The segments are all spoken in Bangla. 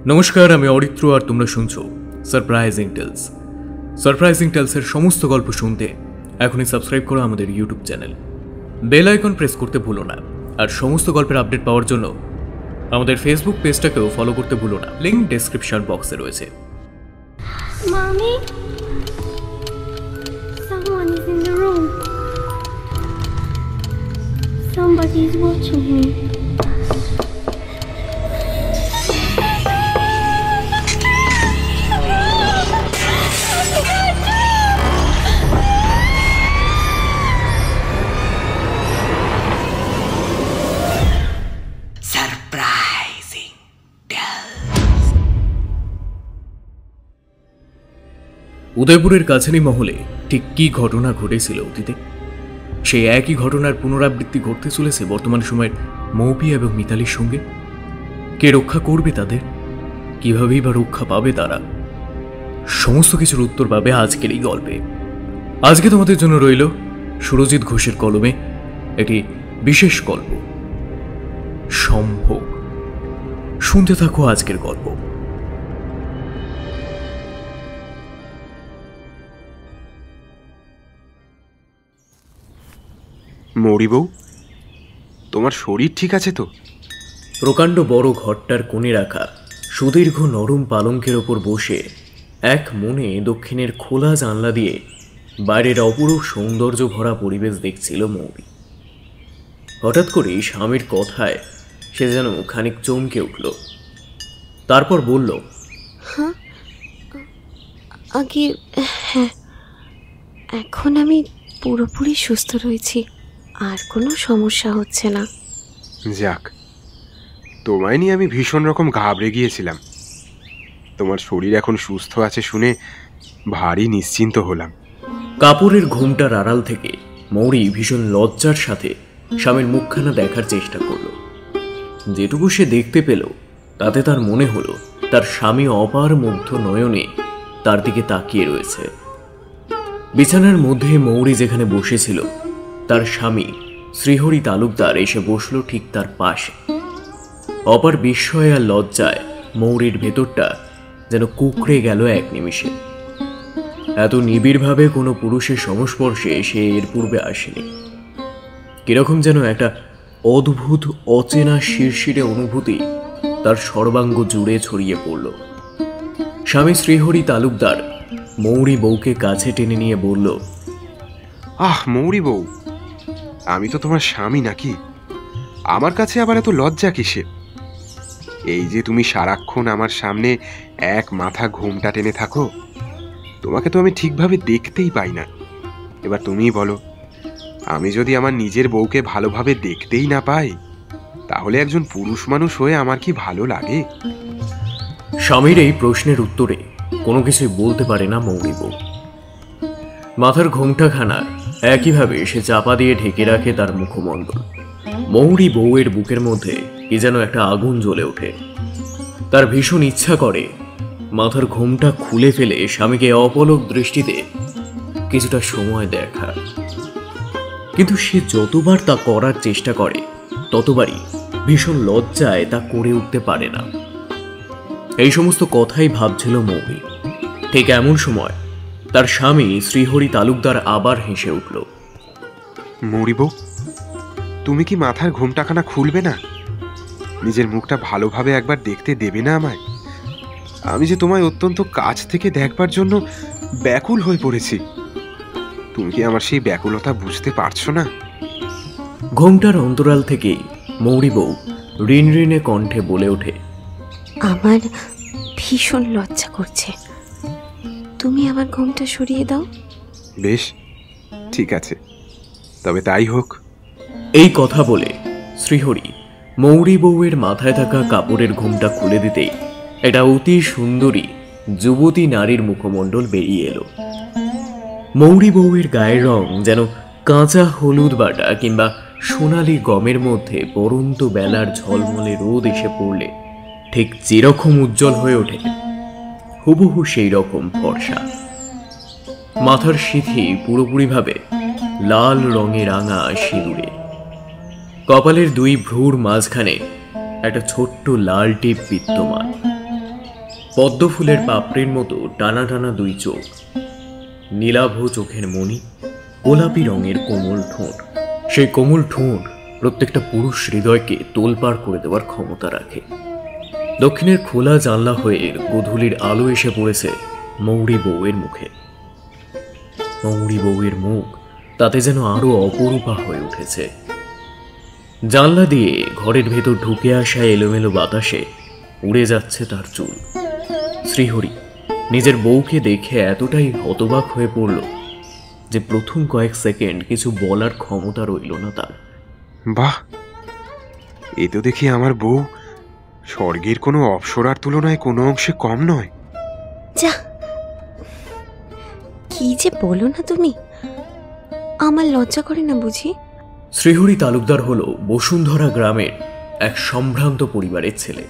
নমস্কার, আমি অরিত্র আর তোমরা শুনছো সারপ্রাইজিং টেলস। সারপ্রাইজিং টেলসের সমস্ত গল্প শুনতে এখনই সাবস্ক্রাইব করো আমাদের YouTube channel. Bell icon press করতে ভুলো না। আর সমস্ত গল্পের আপডেট পাওয়ার জন্য আমাদের ফেসবুক পেজটাকেও ফলো করতে ভুলো না, লিংক ডেসক্রিপশন বক্সে রয়েছে। Mommy? Someone is in the room. Somebody is watching him. Surprising Tales. উদয়পুরের কাছারি মহলে ঠিক কী ঘটনা ঘটেছিল অতীতে, সেই একই ঘটনার পুনরাবৃত্তি ঘটতে চলেছে বর্তমান সময়ের মৌপি এবং মিতালির সঙ্গে। কে রক্ষা করবে তাদের, কিভাবেই বা রক্ষা পাবে তারা, সমস্ত কিছুর উত্তর পাবে আজকের এই গল্পে। আজকে তোমাদের জন্য রইল সুরজিৎ ঘোষের কলমে একটি বিশেষ গল্প, সম্ভোগ। শুনতে থাকো আজকের গল্প। মৌরি বউ, তোমার শরীর ঠিক আছে তো? প্রকাণ্ড বড় ঘরটার কোণে রাখা সুদীর্ঘ নরম পালঙ্কের ওপর বসে এক মনে দক্ষিণের খোলা জানলা দিয়ে বাইরের অপরূপ সৌন্দর্য ভরা পরিবেশ দেখছিল মৌরি। হঠাৎ করেই স্বামীর কথায় সে যেন খানিক চমকে উঠল। তারপর বলল, আগে হ্যাঁ, এখন আমি পুরোপুরি সুস্থ রয়েছি, আর কোনো সমস্যা হচ্ছে না। যাক, তোমায় নিয়ে আমি ভীষণ রকম ঘাবড়ে গিয়েছিলাম। তোমার শরীর এখন সুস্থ আছে শুনে ভারী নিশ্চিন্ত হলাম। কাপড়ের ঘুমটার আড়াল থেকে মৌরি ভীষণ লজ্জার সাথে স্বামীর মুখখানা দেখার চেষ্টা করল। যেটুকু সে দেখতে পেল তাতে তার মনে হলো তার স্বামী অপার মুগ্ধ নয়নে তার দিকে তাকিয়ে রয়েছে। বিছানার মধ্যে মৌরি যেখানে বসেছিল, তার স্বামী শ্রীহরি তালুকদার এসে বসল ঠিক তার পাশে। অপার বিস্ময় আর লজ্জায় মৌরির ভেতরটা যেন কুঁকড়ে গেল এক নিমিষে। এত নিবিড়ভাবে কোনো পুরুষের সংস্পর্শে সে এর পূর্বে আসেনি। কিরকম যেন একটা অদ্ভুত অচেনা শিরশিরে অনুভূতি তার সর্বাঙ্গ জুড়ে ছড়িয়ে পড়ল। স্বামী শ্রীহরি তালুকদার মৌরি বউকে কাছে টেনে নিয়ে বলল, আহ মৌরি বউ, আমি তো তোমার স্বামী নাকি? আমার কাছে আবার এত লজ্জা কিসে? এই যে তুমি সারাক্ষণ আমার সামনে এক মাথা ঘুমটা টেনে থাকো, তোমাকে তো আমি ঠিকভাবে দেখতেই পাই না। এবার তুমিই বলো, আমি যদি আমার নিজের বউকে ভালোভাবে দেখতেই না পাই, তাহলে একজন পুরুষ মানুষ হয়ে আমার কি ভালো লাগে? স্বামীর এই প্রশ্নের উত্তরে কোনো কিছুই বলতে পারে না মৌরি বউ। মাথার ঘোমটাখানা একইভাবে সে চাপা দিয়ে ঢেকে রাখে তার মুখমণ্ডল। মৌরি বউয়ের বুকের মধ্যে কি যেন একটা আগুন জ্বলে ওঠে। তার ভীষণ ইচ্ছা করে মাথার ঘোমটা খুলে ফেলে স্বামীকে অপলক দৃষ্টিতে কিছুটা সময় দেখা, কিন্তু সে যতবার তা করার চেষ্টা করে ততবারই ভীষণ লজ্জায় তা করে উঠতে পারে না। এই সমস্ত কথাই ভাবছিল মৌরি। ঠিক এমন সময় তার স্বামী শ্রীহরি তালুকদার আবার হেসে উঠল। মৌরি বউ, তুমি কি মাথার ঘোমটাখানা খুলবে না? নিজের মুখটা ভালোভাবে একবার দেখতে দেবে না আমায়? আমি যে তোমায় অত্যন্ত কাছ থেকে দেখবার জন্য ব্যাকুল হয়ে পড়েছি। তুমি কি আমার সেই ব্যাকুলতা বুঝতে পারছো না? ঘোমটার অন্তরাল থেকেই মৌরি বউ ঋণঋণে কণ্ঠে বলে ওঠে, আমার ভীষণ লজ্জা করছে, তুমি আমার ঘুমটা সরিয়ে দাও। বেশ, ঠিক আছে, তবে তাই হোক। এই কথা বলে শ্রীহরি মৌরি বউয়ের মাথায় থাকা কাপড়ের ঘুমটা খুলে দিতেই একটা অতি সুন্দরী যুবতী নারীর মুখমণ্ডল বেরিয়ে এলো। মৌরি বউয়ের গায়ের রং যেন কাঁচা হলুদ বাটা কিংবা সোনালি গমের মধ্যে পরন্ত বেলার ঝলমলে রোদ এসে পড়লে ঠিক যেরকম উজ্জ্বল হয়ে ওঠে, হুবহু সেই রকম ফর্সা। মাথার সিঁথি পুরোপুরিভাবে লাল রঙে রাঙা সিঁদুরে। কপালের দুই ভ্রুর মাঝখানে একটা ছোট্ট লাল টিপ বিদ্যমান। পদ্ম ফুলের পাপড়ির মতো টানা টানা দুই চোখ, নীলাভ চোখের মণি, গোলাপি রঙের কোমল ঠোঁট। সেই কোমল ঠোঁট প্রত্যেকটা পুরুষ হৃদয়কে তোলপাড় করে দেওয়ার ক্ষমতা রাখে। দক্ষিণের খোলা জানলা হয়ে গোধূলির আলো এসে পড়েছে মৌরি বউয়ের মুখে। মৌরি বউয়ের মুখ তাতে যেন আরো অপরূপা হয়ে উঠেছে। জানলা দিয়ে ঘরের ভেতর ঢুকে আসা এলোমেলো বাতাসে উড়ে যাচ্ছে তার চুল। শ্রীহরি নিজের বউকে দেখে এতটাই হতবাক হয়ে পড়ল যে প্রথম কয়েক সেকেন্ড কিছু বলার ক্ষমতা রইল না তার। বাহ, এ তো দেখি আমার বউ স্বর্গের কোনো অপ্সরার তুলনায় কোনো অংশে কম নয়। যা, কি যে বলো না তুমি, আমার লজ্জা করে না বুঝি? শ্রীহরি তালুকদার হল বসুন্ধরা গ্রামের এক সম্ভ্রান্ত পরিবারের ছেলে।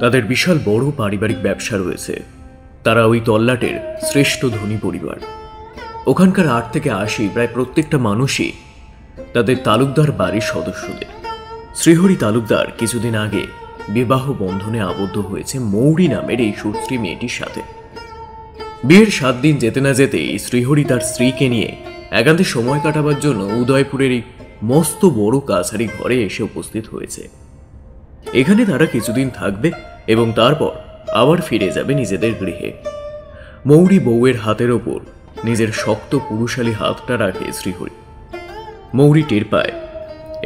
তাদের বিশাল বড় পারিবারিক ব্যবসা রয়েছে। তারা ওই তল্লাটের শ্রেষ্ঠ ধনী পরিবার। ওখানকার 8 থেকে 80 প্রায় প্রত্যেকটা মানুষই তাদের তালুকদার বাড়ির সদস্যদের। শ্রীহরি তালুকদার কিছুদিন আগে বিবাহ বন্ধনে আবদ্ধ হয়েছে মৌরি নামের এই সুশ্রী মেয়েটির সাথে। বিয়ের 7 দিন যেতে না যেতেই শ্রীহরি তার স্ত্রীকে নিয়ে একান্তে সময় কাটাবার জন্য উদয়পুরের এই মস্ত বড় কাছারি ঘরে এসে উপস্থিত হয়েছে। এখানে তারা কিছুদিন থাকবে এবং তারপর আবার ফিরে যাবে নিজেদের গৃহে। মৌরি বউয়ের হাতের ওপর নিজের শক্ত পুরুষালী হাতটা রাখে শ্রীহরি। মৌরি টের পায়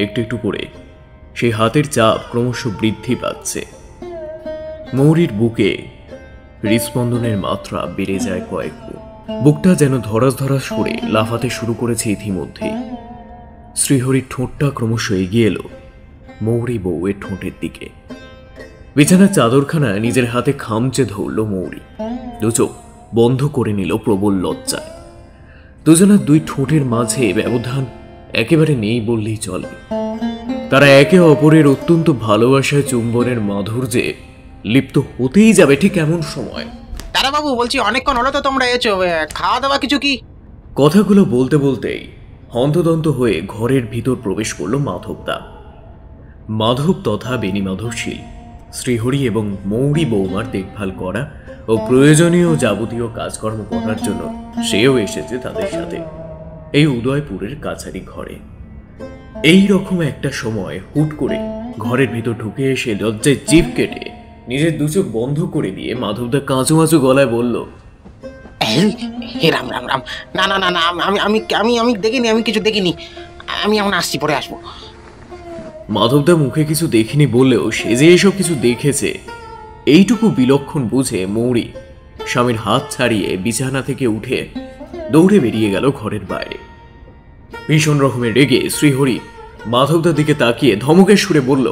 একটু একটু করে সেই হাতের চাপ ক্রমশ বৃদ্ধি পাচ্ছে। মৌরির বুকে হৃদস্পন্দনের মাত্রা বেড়ে যায় কয়েক গুণ। বুকটা যেন ধরাস ধরাস করে লাফাতে শুরু করেছে ইতিমধ্যেই। শ্রীহরির ঠোঁটটা ক্রমশ এগিয়ে এলো মৌরি বউয়ের ঠোঁটের দিকে। বিছানার চাদরখানা নিজের হাতে খামচে ধরল মৌরি। দু চোখ বন্ধ করে নিল প্রবল লজ্জায়। দুজনের দুই ঠোঁটের মাঝে ব্যবধান একেবারে নেই বললেই চলে। তারা একে অপরের অত্যন্ত ভালোবাসায় চুম্বনের মাধুর্যে লিপ্ত হতেই যাবে ঠিক এমন সময়। দাদাবাবু বলছি, অনেকক্ষণ হলো তো তোমরা এসো, খাওয়া দাওয়া কিছু কি? কথাগুলো বলতে বলতেই হন্তদন্ত হয়ে ঘরের ভিতর প্রবেশ করল মাধবদা। মাধব তথা বেণীমাধবশীল শ্রীহরি এবং মৌরি বৌমার দেখভাল করা ও প্রয়োজনীয় যাবতীয় কাজকর্ম করার জন্য সেও এসেছে তাদের সাথে এই উদয়পুরের কাছারি ঘরে। এই রকম একটা সময় হুট করে ঘরের ভিতর ঢুকে এসে লজ্জায় জিভ কেটে নিজের দু চোখ বন্ধ করে দিয়ে মাধবদা কাঁচু মাচু গলায় বলল, হে রাম রাম রাম, না না না না, আমি আমি আমি আমি দেখিনি, আমি কিছু দেখিনি, আমি এখন আসছি, পরে আসবো। মাধবদা মুখে কিছু দেখিনি বললেও সে যে এসব কিছু দেখেছে এইটুকু বিলক্ষণ বুঝে মৌরি স্বামীর হাত ছাড়িয়ে বিছানা থেকে উঠে দৌড়ে বেরিয়ে গেল ঘরের বাইরে। ভীষণ রকমের রেগে শ্রীহরি মাধবদার দিকে তাকিয়ে ধমকের সুরে বলল,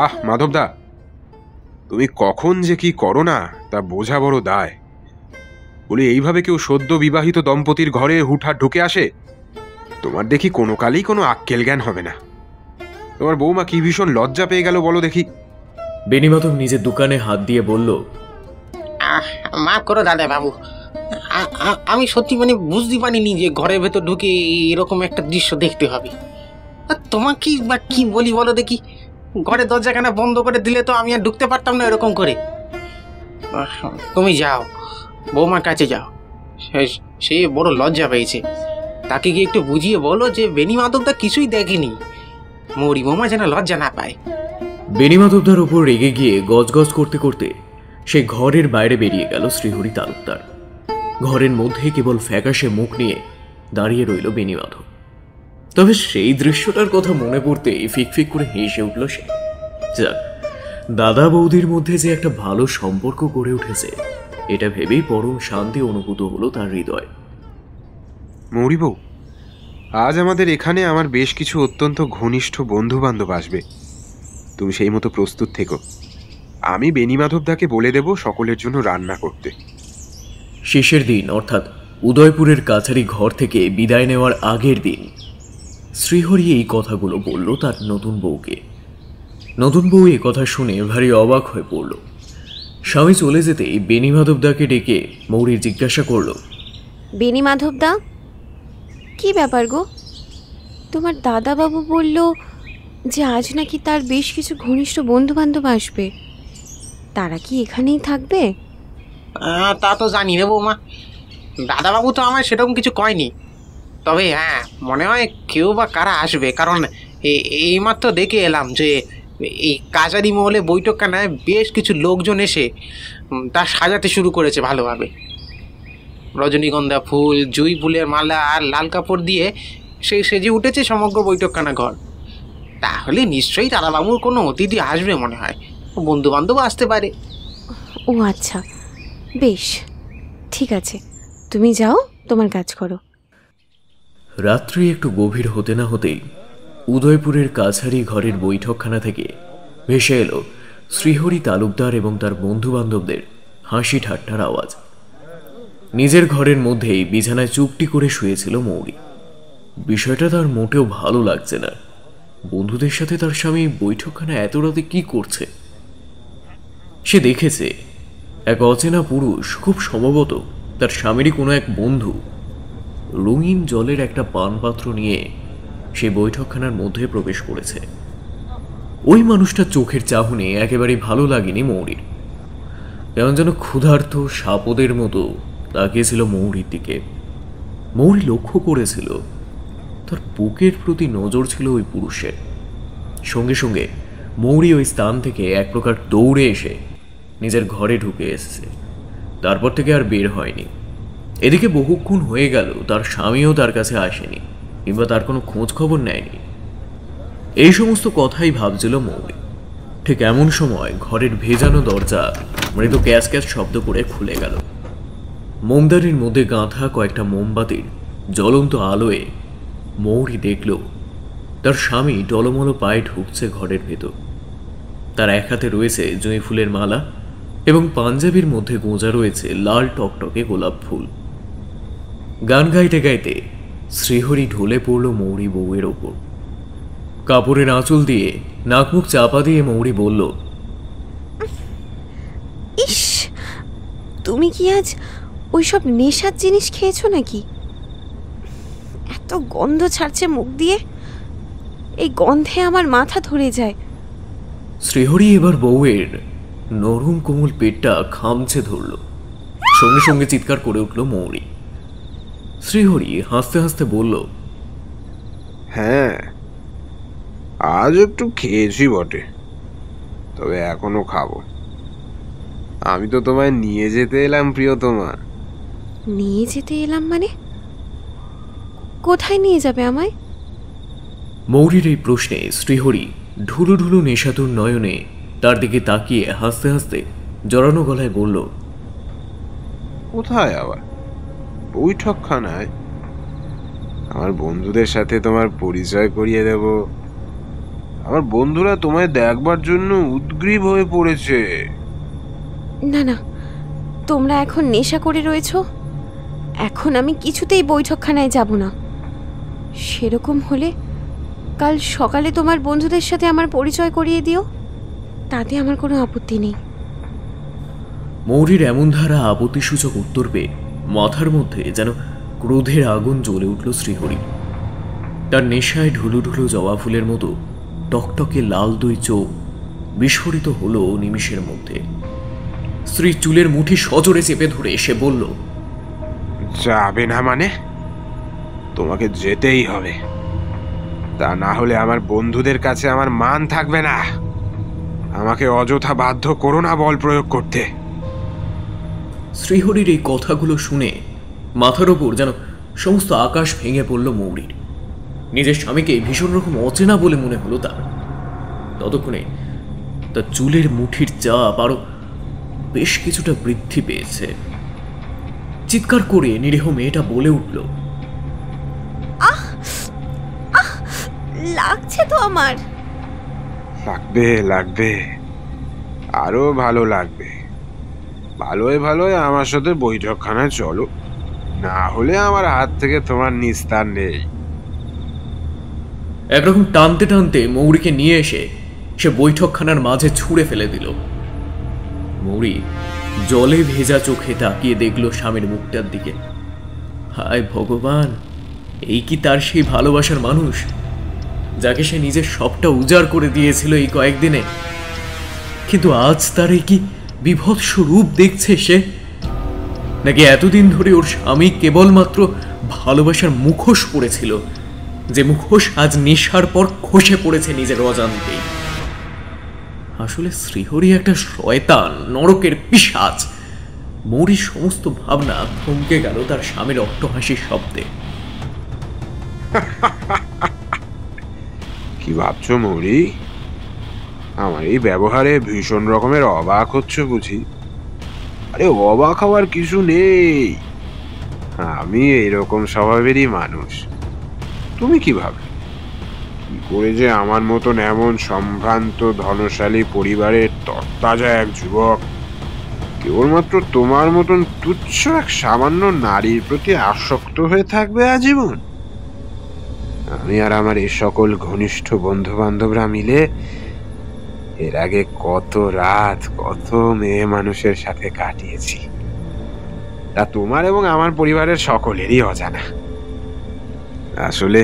আহ মাধবদা, তুমি কখন যে কি করো না তা বোঝা বড় দায়। বলি, এইভাবে কেউ সদ্য বিবাহিত দম্পতির ঘরে হুটহাট ঢুকে আসে? তোমার দেখি কোনো কালেই কোনো আক্কেল জ্ঞান হবে না। তোমার বৌমা কি ভীষণ লজ্জা পেয়ে গেল বলো দেখি। বেণীমাধব নিজের দোকানে হাত দিয়ে বলল, মাফ করো দাদা বাবু, আমি সত্যি মানে বুঝতে পারিনি যে ঘরের ভেতর ঢুকে এরকম একটা দৃশ্য দেখতে হবে। আর তোমাকে বা কি বলি বলো দেখি, ঘরের দরজাখানা বন্ধ করে দিলে তো আমি আর ঢুকতে পারতাম না এরকম করে। তুমি যাও, বৌমার কাছে যাও, সে বড় লজ্জা পেয়েছে। তাকে গিয়ে একটু বুঝিয়ে বলো যে বেণীমাধবদা কিছুই দেখেনি, মৌরি বৌমা যেন লজ্জা না পায়। বেণীমাধবদার উপর রেগে গিয়ে গজগজ করতে করতে সে ঘরের বাইরে বেরিয়ে গেল শ্রীহরি তালুকদার। ঘরের মধ্যে কেবল ফ্যাকাশে মুখ নিয়ে দাঁড়িয়ে রইল বেণীমাধব। তবে সেই দৃশ্যটার কথা মনে পড়তেই ফিকফিক করে হেসে উঠল সে। যাক, দাদা বৌদির মধ্যে যে একটা ভালো সম্পর্ক গড়ে উঠেছে এটা ভেবেই পরম শান্তি অনুভূত হলো তার হৃদয়। মৌরি বউ, আজ আমাদের এখানে আমার বেশ কিছু অত্যন্ত ঘনিষ্ঠ বন্ধু বান্ধব আসবে। তুমি সেই মতো প্রস্তুত থেকো। আমি বেণীমাধবদাকে বলে দেব সকলের জন্য রান্না করতে। শেষের দিন অর্থাৎ উদয়পুরের কাছারি ঘর থেকে বিদায় নেওয়ার আগের দিন শ্রীহরি এই কথাগুলো বলল তার নতুন বউকে। নতুন বউ এ কথা শুনে ভারী অবাক হয়ে পড়ল। স্বামী চলে যেতেই বেণীমাধবদাকে ডেকে মৌরি জিজ্ঞাসা করল, বেণীমাধবদা, কি ব্যাপার গো? তোমার দাদাবাবু বলল যে আজ নাকি তার বেশ কিছু ঘনিষ্ঠ বন্ধু বান্ধব আসবে, তারা কি এখানেই থাকবে? তা তো জানি রে বৌমা, দাদাবাবু তো আমায় সেরকম কিছু কয়নি। তবে হ্যাঁ, মনে হয় কেউ বা কারা আসবে, কারণ এইমাত্র দেখে এলাম যে এই কাচারি মহলে বৈঠকখানায় বেশ কিছু লোকজন এসে তা সাজাতে শুরু করেছে ভালোভাবে। রজনীগন্ধা ফুল, জুঁই ফুলের মালা আর লাল কাপড় দিয়ে সেজে উঠেছে সমগ্র বৈঠকখানা ঘর। তাহলে নিশ্চয়ই দাদাবাবুর কোনো অতিথি আসবে মনে হয়, বন্ধু বান্ধব আসতে পারে। ও আচ্ছা, বেশ, ঠিক আছে, তুমি যাও, তোমার কাজ করো। রাত্রি একটু গভীর হতে না হতেই উদয়পুরের কাছারি ঘরের বৈঠকখানা থেকে ভেসে এলো শ্রীহরি তালুকদার এবং তার বন্ধু বান্ধবদের হাসি ঠাট্টার আওয়াজ। নিজের ঘরের মধ্যেই বিছানায় চুপটি করে শুয়েছিল মৌরি। বিষয়টা তার মোটেও ভালো লাগছে না। বন্ধুদের সাথে তার স্বামী বৈঠকখানা এত রাতে কি করছে? সে দেখেছে এক অচেনা পুরুষ, খুব সম্ভবত তার স্বামীরই কোনো এক বন্ধু, রঙিন জলের একটা পানপাত্র নিয়ে সে বৈঠকখানার মধ্যে প্রবেশ করেছে। ওই মানুষটার চোখের চাহনি একেবারেই ভালো লাগেনি মৌরির। কেমন যেন ক্ষুধার্ত সাপদের মতো তাকিয়েছিল মৌরির দিকে। মৌরি লক্ষ্য করেছিল তার বুকের প্রতি নজর ছিল ওই পুরুষের। সঙ্গে সঙ্গে মৌরি ওই স্থান থেকে এক প্রকার দৌড়ে এসে নিজের ঘরে ঢুকে এসেছে। তারপর থেকে আর বের হয়নি। এদিকে বহুক্ষণ হয়ে গেল তার স্বামীও তার কাছে আসেনি, কিংবা তার কোনো খোঁজ খবর নেয়নি। এই সমস্ত কথাই ভাবছিল মৌরি। ঠিক এমন সময় ঘরের ভেজানো দরজা মৃদু ক্যাচ ক্যাচ শব্দ করে খুলে গেল। মোমদানির মধ্যে গাঁথা কয়েকটা মোমবাতির জ্বলন্ত আলোয় মৌরি দেখল তার স্বামী টলমলো পায়ে ঢুকছে ঘরের ভেতর। তার এক হাতে রয়েছে জুঁই ফুলের মালা এবং পাঞ্জাবির মধ্যে গোঁজা রয়েছে লাল টকটকে গোলাপ ফুল। গান গাইতে গাইতে শ্রীহরি ঢলে পড়ল মৌরি বউয়ের ওপর। কাপড়ের আঁচল দিয়ে নাক মুখ চাপা দিয়ে মৌরি বলল, ইস, তুমি কি আজ ওইসব নেশার জিনিস খেয়েছো নাকি? এত গন্ধ ছাড়ছে মুখ দিয়ে, এই গন্ধে আমার মাথা ধরে যায়। শ্রীহরি এবার বউয়ের নরম কোমল পেটটা খামছে ধরল। সঙ্গে সঙ্গে চিৎকার করে উঠল মৌরি। শ্রীহরি হাসতে হাসতে বলল, হ্যাঁ, আজ একটু খেয়েছি বটে, তবে এখনো খাবো। আমি তো তোমায় নিয়ে যেতে এলাম প্রিয়তমা। নিয়ে যেতে এলাম মানে? কোথায় নিয়ে যাবে আমায়? মৌরির এই প্রশ্নে শ্রীহরি ঢুলু ঢুলু নেশাতুর নয়নে তার দিকে তাকিয়ে হাসতে হাসতে জড়ানো গলায় বলল, কোথায় আবার? বৈঠকখানায়। আমার বন্ধুদের সাথে তোমার পরিচয় করিয়ে দেব। আমার বন্ধুরা তোমায় দেখবার জন্য উদ্গ্রীব হয়ে পড়েছে। না না, তোমরা এখন নেশা করে রয়েছো। এখন আমি কিছুতেই বৈঠকখানায় যাব না। সেরকম হলে কাল সকালে তোমার বন্ধুদের সাথে আমার পরিচয় করিয়ে দিও, তাতে আমার কোনো আপত্তি নেই। মৌরির এমন ধারা আপত্তিসূচক উত্তর পেয়ে মাথার মধ্যে যেন ক্রোধের আগুন জ্বলে উঠল শ্রীহরি। তার নেশায় ঢুলু ঢুলু জবা ফুলের মতো টকটকে লাল দুই চোখ বিস্ফোরিত হলো নিমিষের মধ্যে। স্ত্রী চুলের মুঠি সজোরে চেপে ধরে সে বলল, যাবে না মানে? তোমাকে যেতেই হবে, তা না হলে আমার বন্ধুদের কাছে আমার মান থাকবে না। আমাকে অযথা বাধ্য করো না বল প্রয়োগ করতে। শ্রীহরির এই কথাগুলো শুনে মাথার ওপর যেন সমস্ত আকাশ ভেঙে পড়ল মৌরির। নিজের স্বামীকে ভীষণ রকম অচেনা বলে মনে হলো তার। ততক্ষণে তার চুলের মুঠির চাপ আরো বেশ কিছুটা বৃদ্ধি পেয়েছে। চিৎকার করে নিরীহ মেয়েটা বলে উঠল, লাগছে তো আমার। লাগবে লাগবে, আরো ভালো লাগবে। ভালোই ভালোই আমার সাথে বৈঠকখানায় চলো, না হলে আমার হাত থেকে তোমার নিস্তার নেই। একরকম টানতে টানতে মৌরিকে নিয়ে এসে সে বৈঠকখানার মাঝে ছুঁড়ে ফেলে দিল। মৌরি জলে ভেজা চোখে তাকিয়ে দেখল স্বামীর মুখটার দিকে। হায় ভগবান, এই কি তার সেই ভালোবাসার মানুষ যাকে সে নিজের সবটা উজাড় করে দিয়েছিল এই কয়েকদিনে? কিন্তু আজ তার এই কি বিভৎস রূপ দেখছে সে। নাকি এতদিন ধরে ওর স্বামী কেবলমাত্র ভালোবাসার মুখোশ পড়েছিল, যে মুখোশ আজ নেশার পর খসে পড়েছে নিজের অজান্তেই। আসলে শ্রীহরি একটা শয়তান, নরকের পিশাচ। মৌরির সমস্ত ভাবনা থমকে গেল তার স্বামীর অট্টহাসির শব্দে। কি ভাবছো মৌরি? আমার এই ব্যবহারে ভীষণ রকমের অবাক হচ্ছে বুঝি? আরে অবাক হওয়ার কিছু নেই, আমি এইরকম স্বভাবেরই মানুষ। তুমি কি ভাবলে কি করে যে আমার মতন এমন সম্ভ্রান্ত ধনশালী পরিবারের তরতাজা এক যুবক কেবলমাত্র তোমার মতন তুচ্ছ এক সামান্য নারীর প্রতি আসক্ত হয়ে থাকবে আজীবন? আমি আর আমার এই সকল ঘনিষ্ঠ বন্ধু বান্ধবরা মিলে এর আগে কত রাত কত মেয়ে মানুষের সাথে কাটিয়েছি, তা তোমার এবং আমার পরিবারের সকলেরই অজানা। আসলে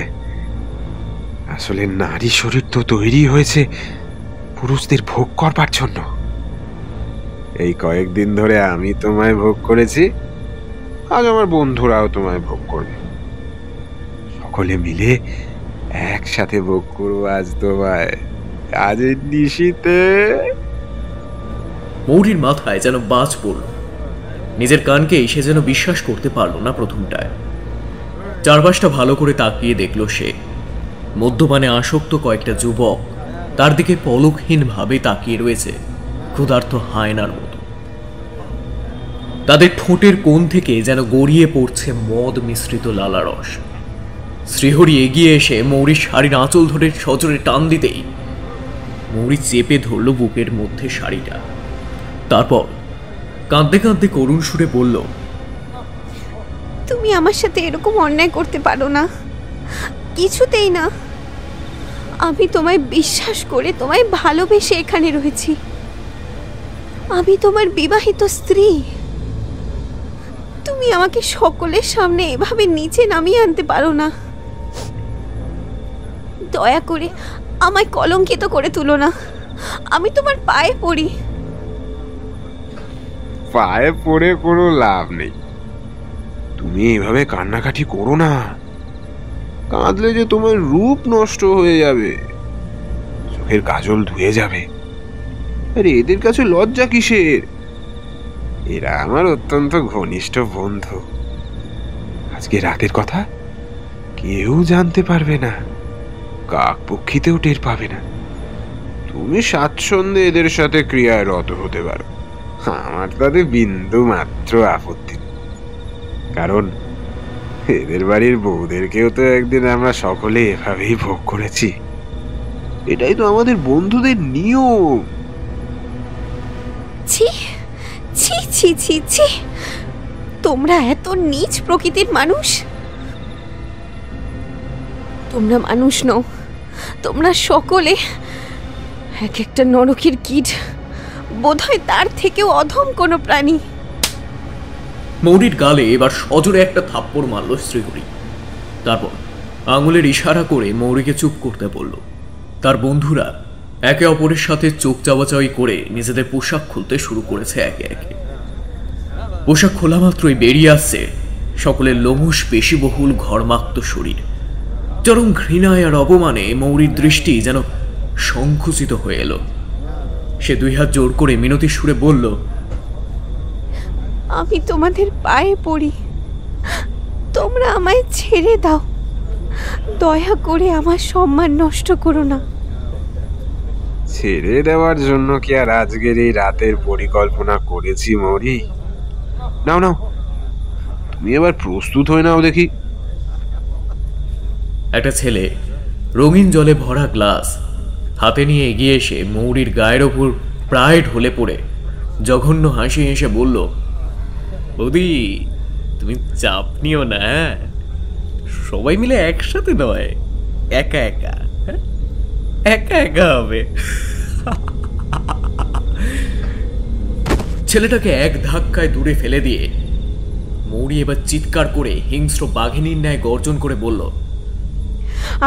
আসলে নারী শরীর তো তৈরি হয়েছে পুরুষদের ভোগ করবার জন্য। এই কয়েকদিন ধরে আমি তোমায় ভোগ করেছি, আজ আমার বন্ধুরাও তোমায় ভোগ করবে। সকলে মিলে একসাথে ভোগ করবো আজ তোমায় কাজের নিশীতে। মৌরির মাথায় যেন বাজ পড়ল। নিজের কানকেই সে যেন বিশ্বাস করতে পারল না প্রথমটায়। চারপাশটা ভালো করে তাকিয়ে দেখল সে। মদ্যপানে আসক্ত কয়েকটা যুবক তার দিকে পলকহীন ভাবে তাকিয়ে রয়েছে ক্ষুধার্ত হায়নার মতো। তাদের ঠোঁটের কোণ থেকে যেন গড়িয়ে পড়ছে মদ মিশ্রিত লালারস। শ্রীহরি এগিয়ে এসে মৌরির শাড়ির আঁচল ধরে সজোরে টান দিতেই মৌরি চেপে ধরল বুকের মধ্যে শাড়িটা। তারপর কাঁদতে কাঁদতে করুণ সুরে বলল, তুমি আমার সাথে এরকম অন্যায় করতে পারো না, কিছুতেই না। আমি তোমায় বিশ্বাস করে তোমায় ভালোবেসে এখানে রয়েছি। আমি তোমার বিবাহিত স্ত্রী। তুমি আমাকে সকলের সামনে এভাবে নিচে নামিয়ে আনতে পারো না। দয়া করে আমায় কলঙ্কিত করে তুলো না। আমি তোমার পায়ে পড়ি। পায়ে পড়ে কোনো লাভ নেই, তুমি এইভাবে কান্নাকাটি করো না। কাঁদলে যে তোমার রূপ নষ্ট হয়ে যাবে, চোখের কাজল ধুয়ে যাবে। আরে এদের কাছে লজ্জা কিসের? এরা আমার অত্যন্ত ঘনিষ্ঠ বন্ধু। আজকে রাতের কথা কেউ জানতে পারবে না, কাক পক্ষীতেও টের পাবে না। তুমি স্বাচ্ছন্দ্যে এদের সাথে ক্রিয়ায় রত হতে পারো, আমার তাতে বিন্দু মাত্র আপত্তি নেই। কারণ এদের বাড়ির বউদেরকেও তো একদিন আমরা সকলে এভাবেই ভোগ করেছি। এটাই তো আমাদের বন্ধুদের নিয়ম। ছি ছি ছি ছি ছি, তোমরা এত নীচ প্রকৃতির মানুষ। তোমরা মানুষ নও, তোমরা সকলে এক একটা নরকের কীট, বোধহয় তার থেকেও অধম কোনো প্রাণী। মৌরির গালে এবার সজোরে একটা থাপ্পড় মারল শ্রীহরি। তারপর আঙুলের ইশারা করে মৌরিকে চুপ করতে বলল। তার বন্ধুরা একে অপরের সাথে চোখ চাওয়াচাওয়ি করে নিজেদের পোশাক খুলতে শুরু করেছে একে একে। পোশাক খোলা মাত্রই বেরিয়ে আসছে সকলের লোমশ পেশিবহুল ঘর্মাক্ত শরীর। চরম ঘৃণায় আর অপমানে মৌরির দৃষ্টি যেন সংকুচিত হয়ে এলো। সে দুই হাত জোর করে মিনতি সুরে বলল, আমি তোমাদের পায়ে পড়ি, তোমরা আমায় ছেড়ে দাও। দয়া করে আমার সম্মান নষ্ট করো না। ছেড়ে দেওয়ার জন্য কি আর আজকের এই রাতের পরিকল্পনা করেছি মৌরি? নাও নাও, তুমি এবার প্রস্তুত হয়ে নাও দেখি। একটা ছেলে রঙিন জলে ভরা গ্লাস হাতে নিয়ে এগিয়ে এসে মৌরির গায়ের ওপর প্রায় ঢলে পড়ে জঘন্য হাসি হেসে বলল, বৌদি তুমি চাপ নিও না, সবাই মিলে একসাথে নয়, একা একা, একা একা হবে। ছেলেটাকে এক ধাক্কায় দূরে ফেলে দিয়ে মৌরি এবার চিৎকার করে হিংস্র বাঘিনীর ন্যায় গর্জন করে বলল,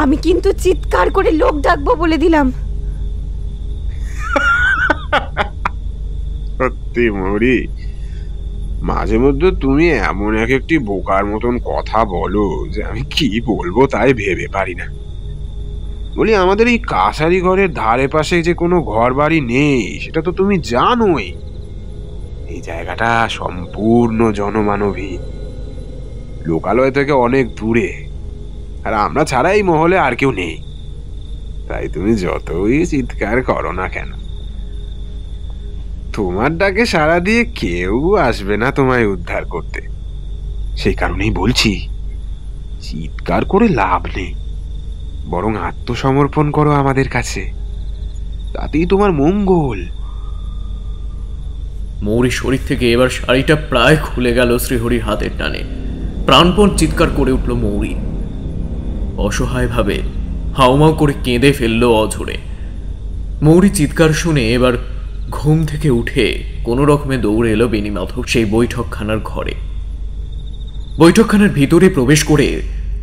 আমি কিন্তু চিৎকার করে লোক ডাকবো বলে দিলাম। সত্যি মৌরি, মাঝে মধ্যে তুমি এমন এক একটি বোকার মতন কথা বলো যে আমি কি বলবো তাই ভেবে পারি না। বলি, আমাদের এই কাছারি ঘরের ধারে পাশে যে কোনো ঘর বাড়ি নেই সেটা তো তুমি জানোই। এই জায়গাটা সম্পূর্ণ জনমানবহীন, লোকালয় থেকে অনেক দূরে, আর আমরা ছাড়া এই মহলে আর কেউ নেই। তাই তুমি যতই চিৎকার করো না কেন, তোমার ডাকে সাড়া দিয়ে কেউ আসবে না তোমায় উদ্ধার করতে। সেই কারণেই বলছি, চিৎকার করে লাভ নেই, বরং আত্মসমর্পণ করো আমাদের কাছে, তাতেই তোমার মঙ্গল। মৌরির শরীর থেকে এবার শাড়িটা প্রায় খুলে গেল শ্রীহরির হাতের টানে। প্রাণপণ চিৎকার করে উঠল মৌরি। অসহায়ভাবে হাউমাউ করে কেঁদে ফেলল অঝরে। মৌরি চিৎকার শুনে এবার ঘুম থেকে উঠে কোনো রকমে দৌড়ে এলো বেণীমাধব সেই বৈঠকখানার ঘরে। বৈঠকখানার ভিতরে প্রবেশ করে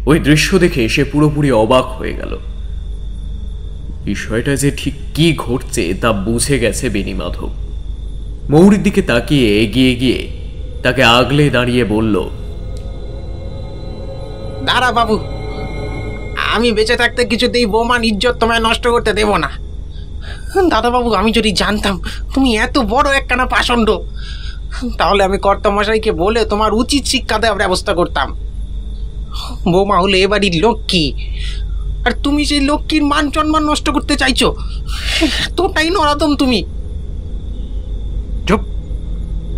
ওই দৃশ্য দেখে সে পুরোপুরি অবাক হয়ে গেল। বিষয়টা যে ঠিক কি ঘটছে তা বুঝে গেছে বেণীমাধব। মৌরির দিকে তাকিয়ে এগিয়ে গিয়ে তাকে আগলে দাঁড়িয়ে বলল, দাঁড়া বাবু, আমি বেঁচে থাকতে কিছুতেই বৌমান ইজ্জত তোমায় নষ্ট করতে দেব না। দাদা বাবু, আমি যদি জানতাম তুমি এত বড় একখানা পাষণ্ড, তাহলে আমি কর্তামশাইকে বলে তোমার উচিত শিক্ষা দেওয়ার ব্যবস্থা করতাম। বৌমা হলে এ বাড়ির লক্ষ্মী, আর তুমি সেই লক্ষ্মীর মান সম্মান নষ্ট করতে চাইছো। তোটাই নরাদম তুমি। চুপ,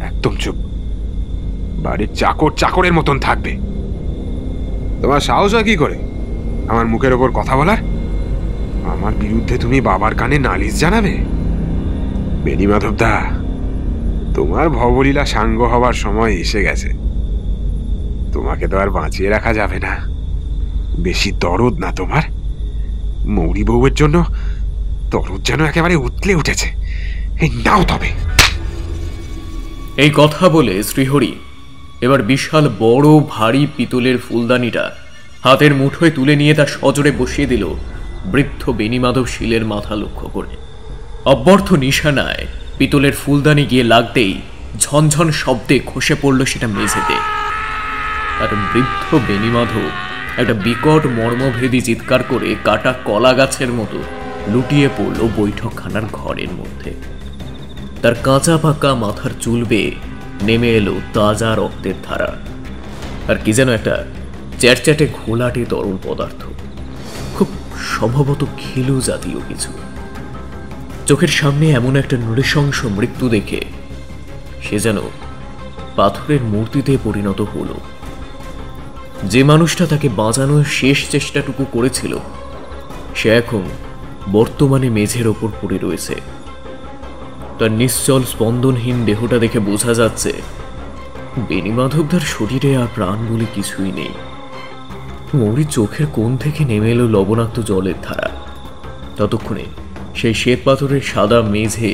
একদম চুপ। বাড়ির চাকর চাকরের মতন থাকবে। তোমার সাহস হয় কি করে আমার মুখের ওপর কথা বলার? আমার বিরুদ্ধে তুমি বাবার কানে নালিশ জানাবে? বেণীমাধব দা, তোমার ভবলীলা সাঙ্গ হবার সময় এসে গেছে। তোমাকে তো আর বাঁচিয়ে রাখা যাবে না। বেশি দরদ না তোমার? মৌরি বউয়ের জন্য দরদ যেন একেবারে উতলে উঠেছে। এই নাও তবে। এই কথা বলে শ্রীহরি এবার বিশাল বড় ভারী পিতলের ফুলদানিটা হাতের মুঠোয় তুলে নিয়ে তার সজোরে বসিয়ে দিল বৃদ্ধ বেণীমাধব শীলের মাথা লক্ষ্য করে। অব্যর্থ নিশানায় পিতলের ফুলদানি গিয়ে লাগতেই ঝনঝন শব্দে খসে পড়ল সেটা মেঝেতে। আর বৃদ্ধ বেণীমাধব একটা বিকট মর্মভেদী চিৎকার করে কাটা কলা গাছের মতো লুটিয়ে পড়ল বৈঠকখানার ঘরের মধ্যে। তার কাঁচা পাকা মাথার চুল বেয়ে নেমে এলো তাজা রক্তের ধারা, আর কি যেন একটা চ্যাটচ্যাটে ঘোলাটে তরল পদার্থ, খুব সম্ভবত ঘিলু জাতীয় কিছু। চোখের সামনে এমন একটা নৃশংস মৃত্যু দেখে সে যেন পাথরের মূর্তিতে পরিণত হলো। যে মানুষটা তাকে বাঁচানোর শেষ চেষ্টাটুকু করেছিল সে এখন বর্তমানে মেঝের ওপর পড়ে রয়েছে। তার নিশ্চল স্পন্দনহীন দেহটা দেখে বোঝা যাচ্ছে বেণীমাধবদার শরীরে আর প্রাণ বলে কিছুই নেই। মৌরির চোখের কোণ থেকে নেমে এলো লবণাক্ত জলের ধারা। ততক্ষণে সেই শ্বেত পাথরের সাদা মেঝে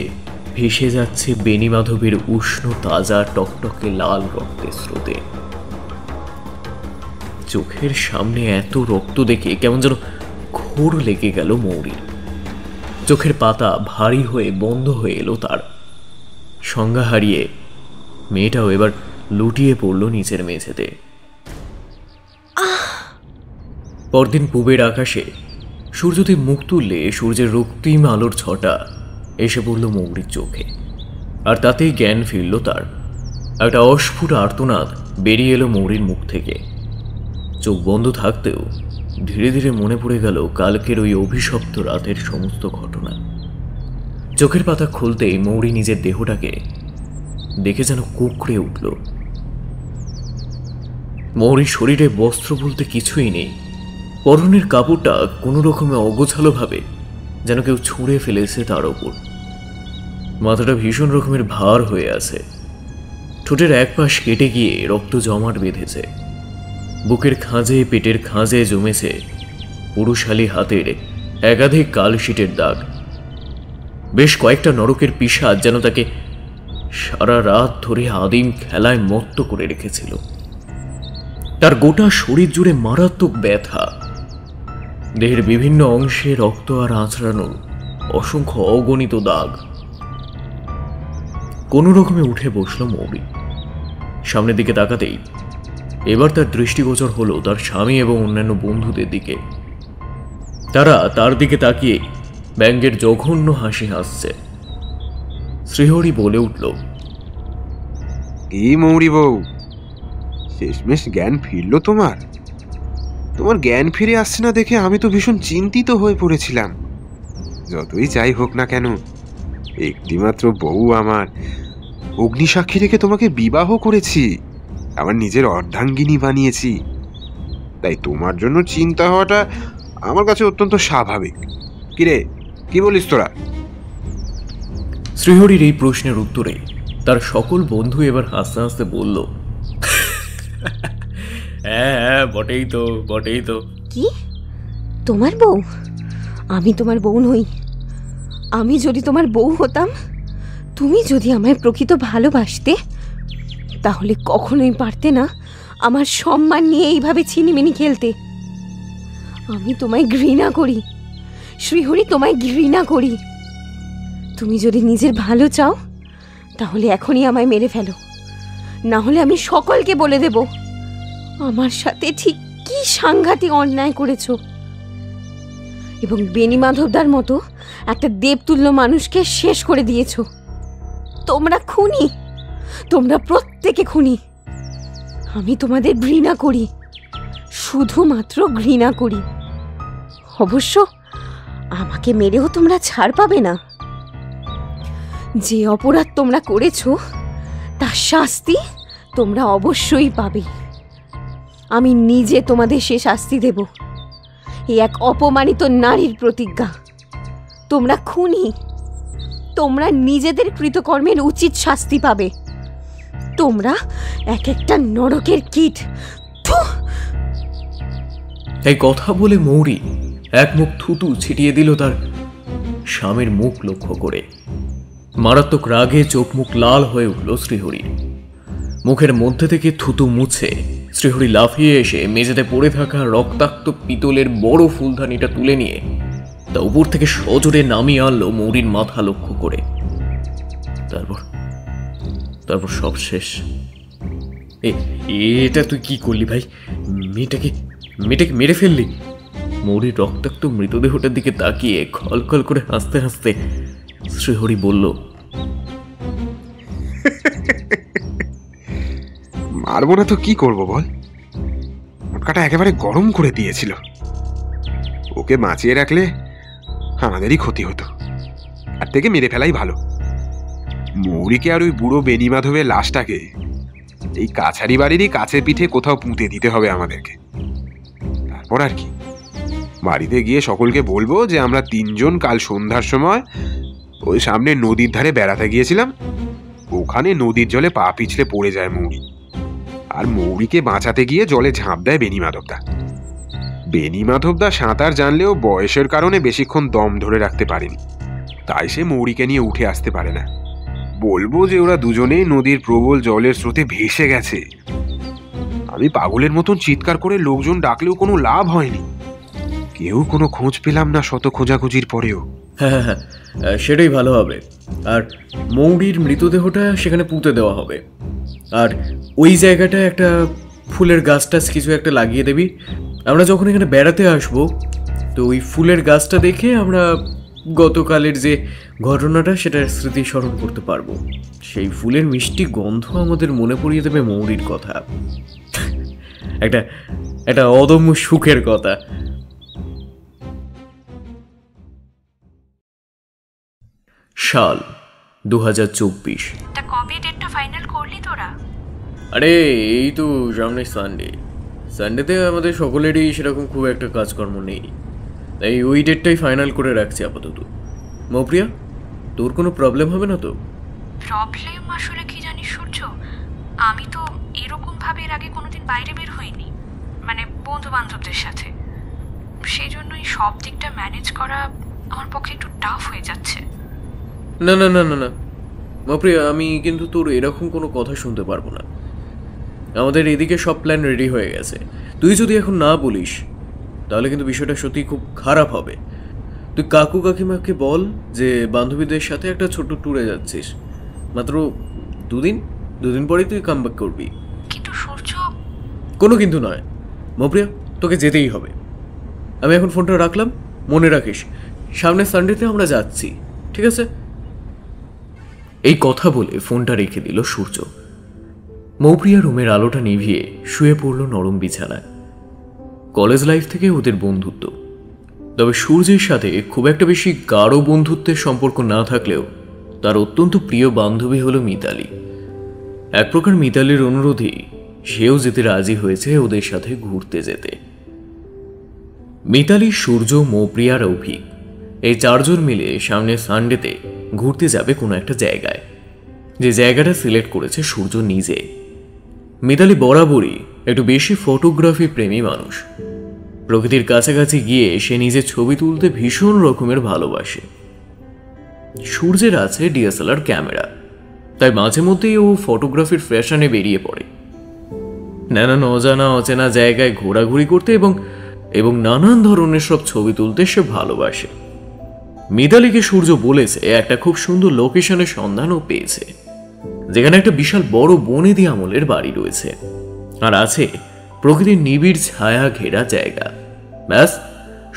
ভেসে যাচ্ছে বেণীমাধবের উষ্ণ তাজা টকটকে লাল রক্তের স্রোতে। চোখের সামনে এত রক্ত দেখে কেমন যেন ঘোর লেগে গেল মৌরির। চোখের পাতা ভারী হয়ে বন্ধ হয়ে এলো তার। সংজ্ঞা হারিয়ে মেয়েটাও এবার লুটিয়ে পড়ল নিচের মেঝেতে। পরদিন পূবের আকাশে সূর্যদেব মুখ তুললে সূর্যের রক্তিম আলোর ছটা এসে পড়ল মৌরির চোখে, আর তাতেই জ্ঞান ফিরল তার। একটা অস্ফুট আর্তনাদ বেরিয়ে এলো মৌরির মুখ থেকে। চোখ বন্ধ থাকতেও ধীরে ধীরে মনে পড়ে গেল কালকের ওই অভিশপ্ত রাতের সমস্ত ঘটনা। চোখের পাতা খুলতেই মৌরি নিজের দেহটাকে দেখে যেন কুঁকড়ে উঠল। মৌরির শরীরে বস্ত্র বলতে কিছুই নেই। পরনের কাপড়টা কোনো রকমে অগোছালোভাবে যেন কেউ ছুঁড়ে ফেলেছে তার ওপর। মাথাটা ভীষণ রকমের ভার হয়ে আছে। ঠোঁটের এক পাশ কেটে গিয়ে রক্ত জমাট বেঁধেছে। বুকের খাঁজে পেটের খাঁজে জমেছে পুরুষালী হাতের একাধিক কালশিটের দাগ। বেশ কয়েকটা নরকের পিশাচ যেন তাকে সারা রাত ধরে আদিম খেলায় মত্ত করে রেখেছিল। তার গোটা শরীর জুড়ে মারাত্মক ব্যথা। দেহের বিভিন্ন অংশে রক্ত আর আঁচড়ানো অসংখ্য অগণিত দাগ। কোনো রকমে উঠে বসল মৌরি। সামনের দিকে তাকাতেই এবার তার দৃষ্টিগোচর হলো তার স্বামী এবং অন্যান্য বন্ধুদের দিকে। তারা তার দিকে তাকিয়ে ব্যঙ্গের জঘন্য হাসি হাসছে। শ্রীহরি বলে উঠল, এই মৌরি বউ, শেষমেশ জ্ঞান ফিরল তোমার? তোমার জ্ঞান ফিরে আসছে না দেখে আমি তো ভীষণ চিন্তিত হয়ে পড়েছিলাম। যতই যাই হোক না কেন, একটিমাত্র বউ আমার, অগ্নিসাক্ষী রেখে তোমাকে বিবাহ করেছি, আমার নিজের অর্ধাঙ্গিনী বানিয়েছি, তাই তোমার জন্য চিন্তা হওয়াটা আমার কাছে অত্যন্ত স্বাভাবিক। কিরে, কি বলিস তোরা? শ্রীহরির এই প্রশ্নের উত্তরে তার সকল বন্ধু এবার হাসতে হাসতে বলল, হ্যাঁ হ্যাঁ, বটেই তো, বটেই তো। কি? তোমার বউ? আমি তোমার বউ নই। আমি যদি তোমার বউ হতাম, তুমি যদি আমায় প্রকৃত ভালোবাসতে, তাহলে কখনোই পারতে না আমার সম্মান নিয়ে এইভাবে ছিনিমিনি খেলতে। আমি তোমায় ঘৃণা করি শ্রীহরি, তোমায় ঘৃণা করি। তুমি যদি নিজের ভালো চাও, তাহলে এখনই আমায় মেরে ফেলো, না হলে আমি সকলকে বলে দেব আমার সাথে ঠিক কি সাংঘাতিক অন্যায় করেছো, এবং বেনি মাধবদার মতো একটা দেবতুল্য মানুষকে শেষ করে দিয়েছো। তোমরা খুনি, তোমরা প্রত্যেকে খুনি। আমি তোমাদের ঘৃণা করি, শুধুমাত্র ঘৃণা করি। অবশ্য আমাকে মেরেও তোমরা ছাড় পাবে না। যে অপরাধ তোমরা করেছো তার শাস্তি তোমরা অবশ্যই পাবে। আমি নিজে তোমাদের সে শাস্তি দেব। এই এক অপমানিত নারীর প্রতিজ্ঞা। তোমরা খুনি, তোমরা নিজেদের কৃতকর্মের উচিত শাস্তি পাবে। তোমরা এক একটা নরকের কীট। এই কথা বলে মৌরি এক মুখ থুতু ছিটিয়ে দিল তার স্বামীর মুখ লক্ষ্য করে। মারাত্মক রাগে চোখ মুখ লাল হয়ে উঠল শ্রীহরির। মুখের মধ্যে থেকে থুতু মুছে শ্রীহরি লাফিয়ে এসে মেঝেতে পড়ে থাকা রক্তাক্ত পিতলের বড় ফুলদানিটা তুলে নিয়ে তা উপর থেকে সজোরে নামিয়ে আনলো মৌরির মাথা লক্ষ্য করে। তারপর সব শেষ। এটা তুই কি করলি ভাই? মেয়েটাকে মেরে ফেললি? মৌরির রক্তাক্ত মৃতদেহটার দিকে তাকিয়ে খলখল করে হাসতে হাসতে শ্রীহরি বলল, মারবো না তো কি করবো বল? মটকাটা একেবারে গরম করে দিয়েছিল। ওকে বাঁচিয়ে রাখলে আমাদেরই ক্ষতি হতো, আর থেকে মেরে ফেলাই ভালো। মৌরিকে আর ওই বুড়ো বেনি মাধবের লাশটাকে এই কাছারি বাড়িরই কাছে পিঠে কোথাও পুঁতে দিতে হবে আমাদেরকে। তারপর আর কি, বাড়িতে গিয়ে সকলকে বলবো যে আমরা তিনজন কাল সন্ধ্যার সময় ওই সামনে নদীর ধারে বেড়াতে গিয়েছিলাম। ওখানে নদীর জলে পা পিছলে পড়ে যায় মৌরি, আর মৌরিকে বাঁচাতে গিয়ে জলে ঝাঁপ দেয় বেনি মাধবদা। বেনি মাধবদা সাঁতার জানলেও বয়সের কারণে বেশিক্ষণ দম ধরে রাখতে পারেনি, তাই সে মৌরিকে নিয়ে উঠে আসতে পারে না। বলবো যে ওরা দুজনেই নদীর প্রবল জলের স্রোতে ভেসে গেছে। আমি পাগলের মতন চিৎকার করে লোকজন ডাকলেও কোনো লাভ হয়নি, কেউ কোনো খোঁজ পেলাম না শত খোঁজাখুঁজির পরেও। হ্যাঁ হ্যাঁ, সেটাই ভালো হবে। আর মৌরির মৃতদেহটা সেখানে পুঁতে দেওয়া হবে, আর ওই জায়গাটায় একটা ফুলের গাছ টাছ কিছু একটা লাগিয়ে দেবি। আমরা যখন এখানে বেড়াতে আসবো, তো ওই ফুলের গাছটা দেখে আমরা গতকালের যে ঘটনাটা সেটার স্মৃতি স্মরণ করতে পারবো। সেই ফুলের মিষ্টি গন্ধ আমাদের মনে পড়িয়ে দেবে মৌরির কথা। একটা অদম্য সুখের কথা। সাল 2024। তা কবে ডেটটা ফাইনাল করলি তোরা? আরে এই তো সামনে সানডেতে আমাদের সকলেরই সেরকম খুব একটা কাজকর্ম নেই, তাই ওই ডেটটাই ফাইনাল করে রাখছি আপাতত। মৌপ্রিয়া, তোর কোনো প্রবলেম হবে না তো? প্রবলেম আসলে কি জানিস সূর্য, আমি তো এরকম ভাবে এর আগে কোনোদিন বাইরে বের হইনি, মানে বন্ধু বান্ধবদের সাথে। সেই জন্যই সব দিকটা ম্যানেজ করা আমার পক্ষে একটু টাফ হয়ে যাচ্ছে। না না না না না মৌপ্রিয়া, আমি কিন্তু তোর এরকম কোনো কথা শুনতে পারবো না। আমাদের এদিকে সব প্ল্যান রেডি হয়ে গেছে। তুই যদি এখন না বলিস তাহলে কিন্তু বিষয়টা সত্যি খুব খারাপ হবে। তুই কাকু কাকিমাকে বল যে বান্ধবীদের সাথে একটা ছোট্ট ট্যুরে যাচ্ছিস, মাত্র 2 দিন, 2 দিন পরেই তুই কাম ব্যাক করবি। কিন্তু সূর্য, কোনো কিন্তু নয় মৌপ্রিয়া, তোকে যেতেই হবে। আমি এখন ফোনটা রাখলাম, মনে রাখিস সামনের সানডেতে আমরা যাচ্ছি, ঠিক আছে? এই কথা বলে ফোনটা রেখে দিল সূর্য। মৌপ্রিয়া রুমের আলোটা নিভিয়ে শুয়ে পড়ল নরম বিছানায়। কলেজ লাইফ থেকে ওদের বন্ধুত্ব, তবে সূর্যের সাথে খুব একটা বেশি গাঢ় বন্ধুত্বের সম্পর্ক না থাকলেও তার অত্যন্ত প্রিয় বান্ধবী হলো মিতালি। এক প্রকার মিতালির অনুরোধেই সেও যেতে রাজি হয়েছে ওদের সাথে ঘুরতে যেতে। মিতালি, সূর্য, মৌপ্রিয়া আর অভিক এই 4 জন মিলে সামনের সানডেতে ঘুরতে যাবে কোনো একটা জায়গায়, যে জায়গাটা সিলেক্ট করেছে সূর্য নিজে। মিতালি বরাবরই একটু বেশি ফটোগ্রাফি প্রেমী মানুষ। প্রকৃতির কাছাকাছি গিয়ে সে নিজের ছবি তুলতে ভীষণ রকমের ভালোবাসে। সূর্যের আছে ডিএসএলআর ক্যামেরা, তাই মাঝে মধ্যেই ও ফটোগ্রাফির ফ্যাশনে বেরিয়ে পড়ে, নানান অজানা অচেনা জায়গায় ঘোরাঘুরি করতে এবং নানান ধরনের সব ছবি তুলতে সে ভালোবাসে। মিতালিকে সূর্য বলেছে একটা খুব সুন্দর লোকেশনের সন্ধানও পেয়েছে, যেখানে একটা বিশাল বড় বনেদি আমলের বাড়ি রয়েছে আর আছে প্রকৃতির নিবিড় ছায়া ঘেরা জায়গা। ব্যাস,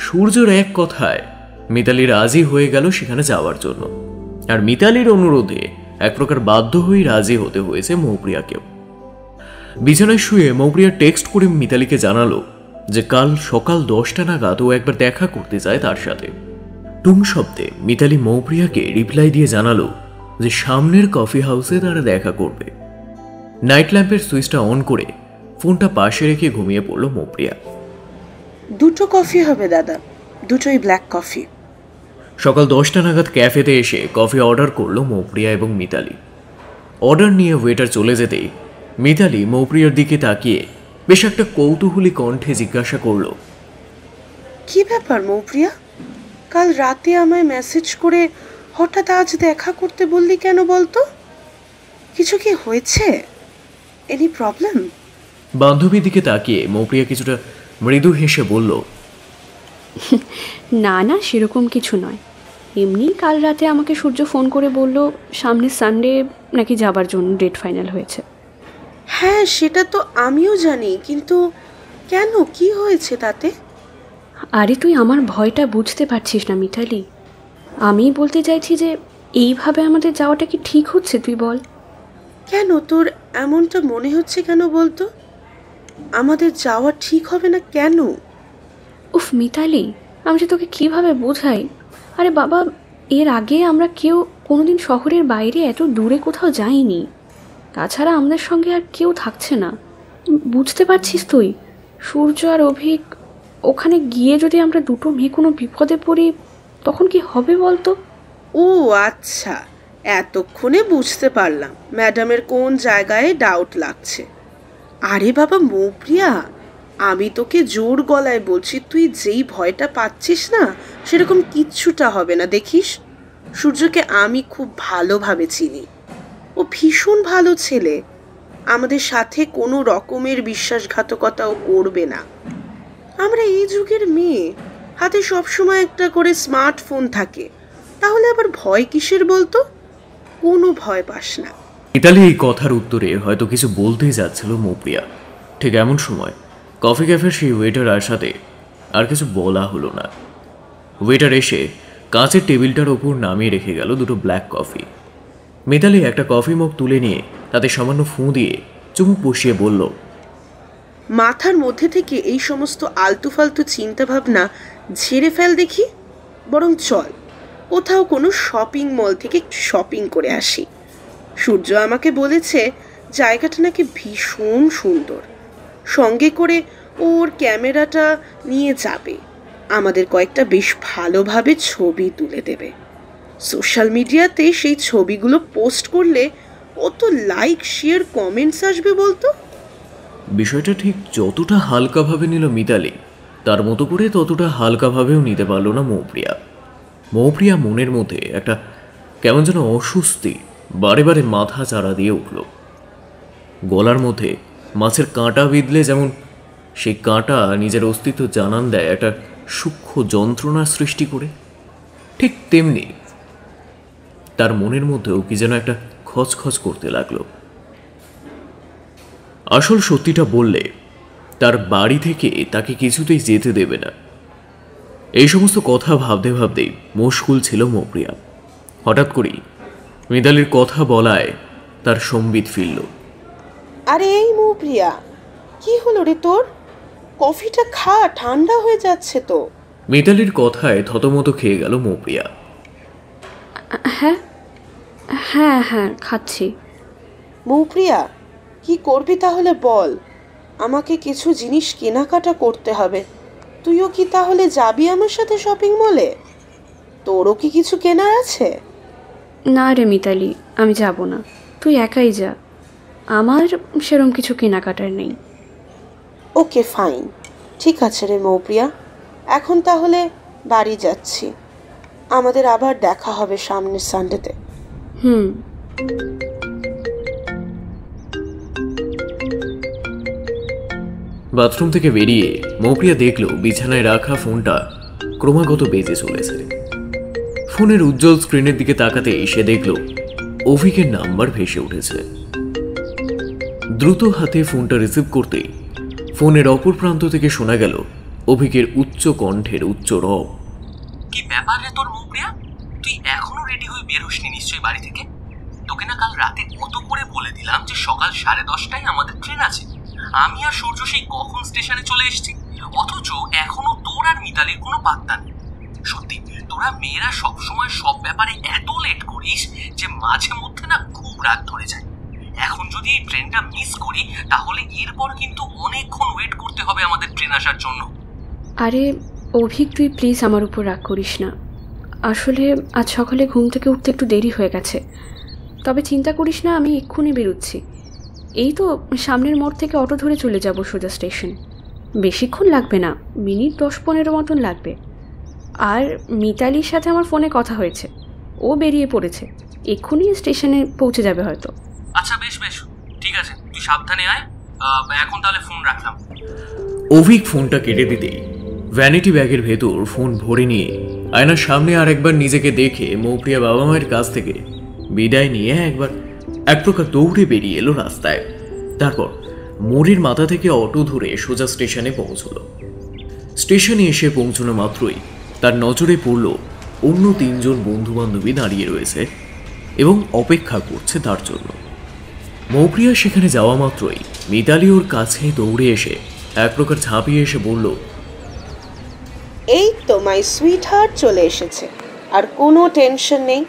সূর্যর এক কথায় মিতালি রাজি হয়ে গেল সেখানে যাওয়ার জন্য। আর মিতালির অনুরোধে এক প্রকার বাধ্য হয়ে রাজি হতে হয়েছে মৌপ্রিয়াকেও। বিছানায় শুয়ে মৌপ্রিয়া টেক্সট করে মিতালিকে জানালো যে কাল সকাল 10টা নাগাদ ও একবার দেখা করতে চায় তার সাথে। টুং শব্দে মিতালি মৌপ্রিয়াকে রিপ্লাই দিয়ে জানালো যে সামনের কফি হাউসে তারা দেখা করবে। নাইট ল্যাম্পের সুইচটা অন করে ফোনটা পাশে রেখে ঘুমিয়ে পড়ল মৌপ্রিয়া। 2টো কফি হবে দাদা, 2টোই ব্ল্যাক কফি। সকাল 10টা নাগাদ ক্যাফেতে এসে কফি অর্ডার করলো মৌপ্রিয়া এবং মিতালি। অর্ডার নিয়ে ওয়েটার চলে যেতেই মিতালি মৌপ্রিয়ার দিকে তাকিয়ে বেশ একটা কৌতূহলী কণ্ঠে জিজ্ঞাসা করলো, কি ব্যাপার মৌপ্রিয়া, কাল রাতে আমায় মেসেজ করে হঠাৎ আজ দেখা করতে বললি কেন বলতো? কিছু কি হয়েছে? Any problem? বান্ধবীর দিকে তাকিয়ে মৌপ্রিয়া কিছুটা মৃদু হেসে বলল, না না, সেরকম কিছু নয়। এমনি কাল রাতে আমাকে সূর্য ফোন করে বলল সামনের সানডে নাকি যাবার জন্য ডেট ফাইনাল হয়েছে। হ্যাঁ, সেটা তো আমিও জানি, কিন্তু কেন, কি হয়েছে তাতে? আরে তুই আমার ভয়টা বুঝতে পারছিস না মিতালি। আমি বলতে চাইছি যে এইভাবে আমাদের যাওয়াটা কি ঠিক হচ্ছে, তুই বল। কেন তোর এমনটা মনে হচ্ছে কেন বলতো? আমাদের যাওয়া ঠিক হবে না কেন? উফ মিতালি, আমি যে তোকে কীভাবে বোঝাই। আরে বাবা, এর আগে আমরা কেউ কোনোদিন শহরের বাইরে এত দূরে কোথাও যাইনি। তাছাড়া আমাদের সঙ্গে আর কেউ থাকছে না, বুঝতে পারছিস তুই। সূর্য আর অভিক, ওখানে গিয়ে যদি আমরা দুটো মেয়ে কোনো বিপদে পড়ি তখন কি হবে বলতো? ও আচ্ছা, এতক্ষণে বুঝতে পারলাম ম্যাডামের কোন জায়গায় ডাউট লাগছে। আরে বাবা মৌপ্রিয়া, আমি তোকে জোর গলায় বলছি, তুই যেই ভয়টা পাচ্ছিস না সেরকম কিচ্ছুটা হবে না। দেখিস, সূর্যকে আমি খুব ভালোভাবে চিনি, ও ভীষণ ভালো ছেলে। আমাদের সাথে কোনো রকমের বিশ্বাসঘাতকতাও করবে না। আমরা এই যুগের মেয়ে, হাতে সবসময় একটা করে স্মার্টফোন থাকে, তাহলে আবার ভয় কিসের বলতো? কোনো ভয় পাস না। মিতালি এই কথার উত্তরে হয়তো কিছু বলতেই যাচ্ছিল মৌপ্রিয়া। ঠিক এমন সময় কফি ক্যাফের সেই ওয়েটার আসাতে আর কিছু বলা হলো না। ওয়েটার এসে কাঁচের টেবিলটার ওপর নামিয়ে রেখে গেল 2টো ব্ল্যাক কফি। মিতালি একটা কফি মগ তুলে নিয়ে তাতে সামান্য ফুঁ দিয়ে চুমুক বসিয়ে বলল, মাথার মধ্যে থেকে এই সমস্ত আলতু ফালতু চিন্তা ভাবনা ঝেড়ে ফেল দেখি। বরং চল কোথাও কোনো শপিং মল থেকে শপিং করে আসি। সূর্য আমাকে বলেছে জায়গাটা নাকি ভীষণ সুন্দর, সঙ্গে করে ওর ক্যামেরাটা নিয়ে যাবে, আমাদের কয়েকটা বেশ ভালোভাবে ছবি তুলে দেবে। সোশ্যাল মিডিয়াতে সেই ছবিগুলো পোস্ট করলে কত লাইক, শেয়ার, কমেন্টস আসবে বলতো? বিষয়টা ঠিক যতটা হালকাভাবে নিল মিতালি, তার মতো করে ততটা হালকাভাবেও নিতে পারল না মৌপ্রিয়া। মৌপ্রিয়া মনের মধ্যে একটা কেমন যেন অস্বস্তি বারে বারে মাথা চাড়া দিয়ে উঠল। গলার মধ্যে মাছের কাঁটা বিঁধলে যেমন সেই কাঁটা নিজের অস্তিত্ব জানান দেয় একটা সূক্ষ্ম যন্ত্রণার সৃষ্টি করে, ঠিক তেমনি তার মনের মধ্যেও কি যেন একটা খচখচ করতে লাগলো। আসল সত্যিটা বললে তার বাড়ি থেকে তাকে কিছুতেই যেতে দেবে না। এই সমস্ত কথা ভাবতে ভাবতেই মুশকুল ছিল মৌপ্রিয়া। হঠাৎ করেই মিতালির কথা বলায় তার সম্বিত ফিরল। আরে এই মৌপ্রিয়া, কি হলো রে তোর? কফিটা খা, ঠান্ডা হয়ে যাচ্ছে তো। মিতালির কথায় থতমত খেয়ে গেল মৌপ্রিয়া। হ্যাঁ হ্যাঁ হ্যাঁ খাচ্ছি। মৌপ্রিয়া, কি করবি তাহলে বল? আমাকে কিছু জিনিস কেনাকাটা করতে হবে। তুইও কি তাহলে যাবি আমার সাথে শপিং মলে? তোরও কি কিছু কেনার আছে? না রে মিতালি, আমি যাব না, তুই একাই যা, আমার সেরম কিছু কেনাকাটার নেই। ওকে ফাইন, ঠিক আছে রে মৌপ্রিয়া, এখন তাহলে বাড়ি যাচ্ছি। আমাদের আবার দেখা হবে সামনের সানডেতে। হুম। বাথরুম থেকে বেরিয়ে মৌপ্রিয়া দেখল বিছানায় রাখা ফোনটা ক্রমাগত বেজে চলেছে। ফোনের উজ্জ্বল স্ক্রিনের দিকে তাকাতেই সে দেখল অভিকের নাম্বার ভেসে উঠেছে। দ্রুত হাতে ফোনটা রিসিভ করতেই ফোনের অপর প্রান্ত থেকে শোনা গেল অভিকের উচ্চ কণ্ঠের উচ্চ রব। কি ব্যাপার রে তোর মৌপ্রিয়া? তুই এখনো রেডি হয়ে বের হসনি নিশ্চয়ই বাড়ি থেকে? তোকে না কাল রাতে কত করে বলে দিলাম যে সকাল 10:30টায় আমাদের ট্রেন আছে। আমি আর সূর্য সেই কখন স্টেশনে চলে এসেছি, অথচ এখনো তোর আর মিতালির কোনো পাত্তা নেই। সত্যি তোরা মেয়েরা সবসময় সব ব্যাপারে এত লেট করিস যে মাঝে মধ্যে না খুব রাগ ধরে যায়। এখন যদি এই ট্রেনটা মিস করি তাহলে এরপর কিন্তু অনেকক্ষণ ওয়েট করতে হবে আমাদের ট্রেন আসার জন্য। আরে অভিক, তুই প্লিজ আমার উপর রাগ করিস না। আসলে আজ সকালে ঘুম থেকে উঠতে একটু দেরি হয়ে গেছে। তবে চিন্তা করিস না, আমি এক্ষুনি বেরোচ্ছি। এই তো সামনের মোড় থেকে অটো ধরে চলে যাব সোজা স্টেশন। বেশিক্ষণ লাগবে না, মিনিট 10-15 মতন লাগবে। আর মিতালির সাথে আমার ফোনে কথা হয়েছে, ও বেরিয়ে পড়েছে, এক্ষুনি স্টেশনে পৌঁছে যাবে হয়তো। আচ্ছা বেশ বেশ, ঠিক আছে, তুই সাবধানে আয়। এখন তাহলে ফোন রাখলাম। অভিক ফোনটা কেটে দিতেই ভ্যানিটি ব্যাগের ভেতর ফোন ভরে নিয়ে আয়নার সামনে আর একবার নিজেকে দেখে মৌপ্রিয়া বাবা মায়ের কাছ থেকে বিদায় নিয়ে এক প্রকার দৌড়ে বেরিয়ে এলো রাস্তায়। তারপর মোড়ের মাথা থেকে অটো ধরে সোজা স্টেশনে পৌঁছল। স্টেশনে এসে পৌঁছানো মাত্রই তার নজরে পড়ল অন্য 3 জন বন্ধু বান্ধবী দাঁড়িয়ে রয়েছে এবং অপেক্ষা করছে তার জন্য। মৌপ্রিয়া সেখানে যাওয়া মাত্রই মিতালি ওর কাছে দৌড়ে এসে এক প্রকার ঝাঁপিয়ে এসে বলল, এই তো মাই সুইট হার্ট চলে এসেছে, আর কোনো টেনশন নেই।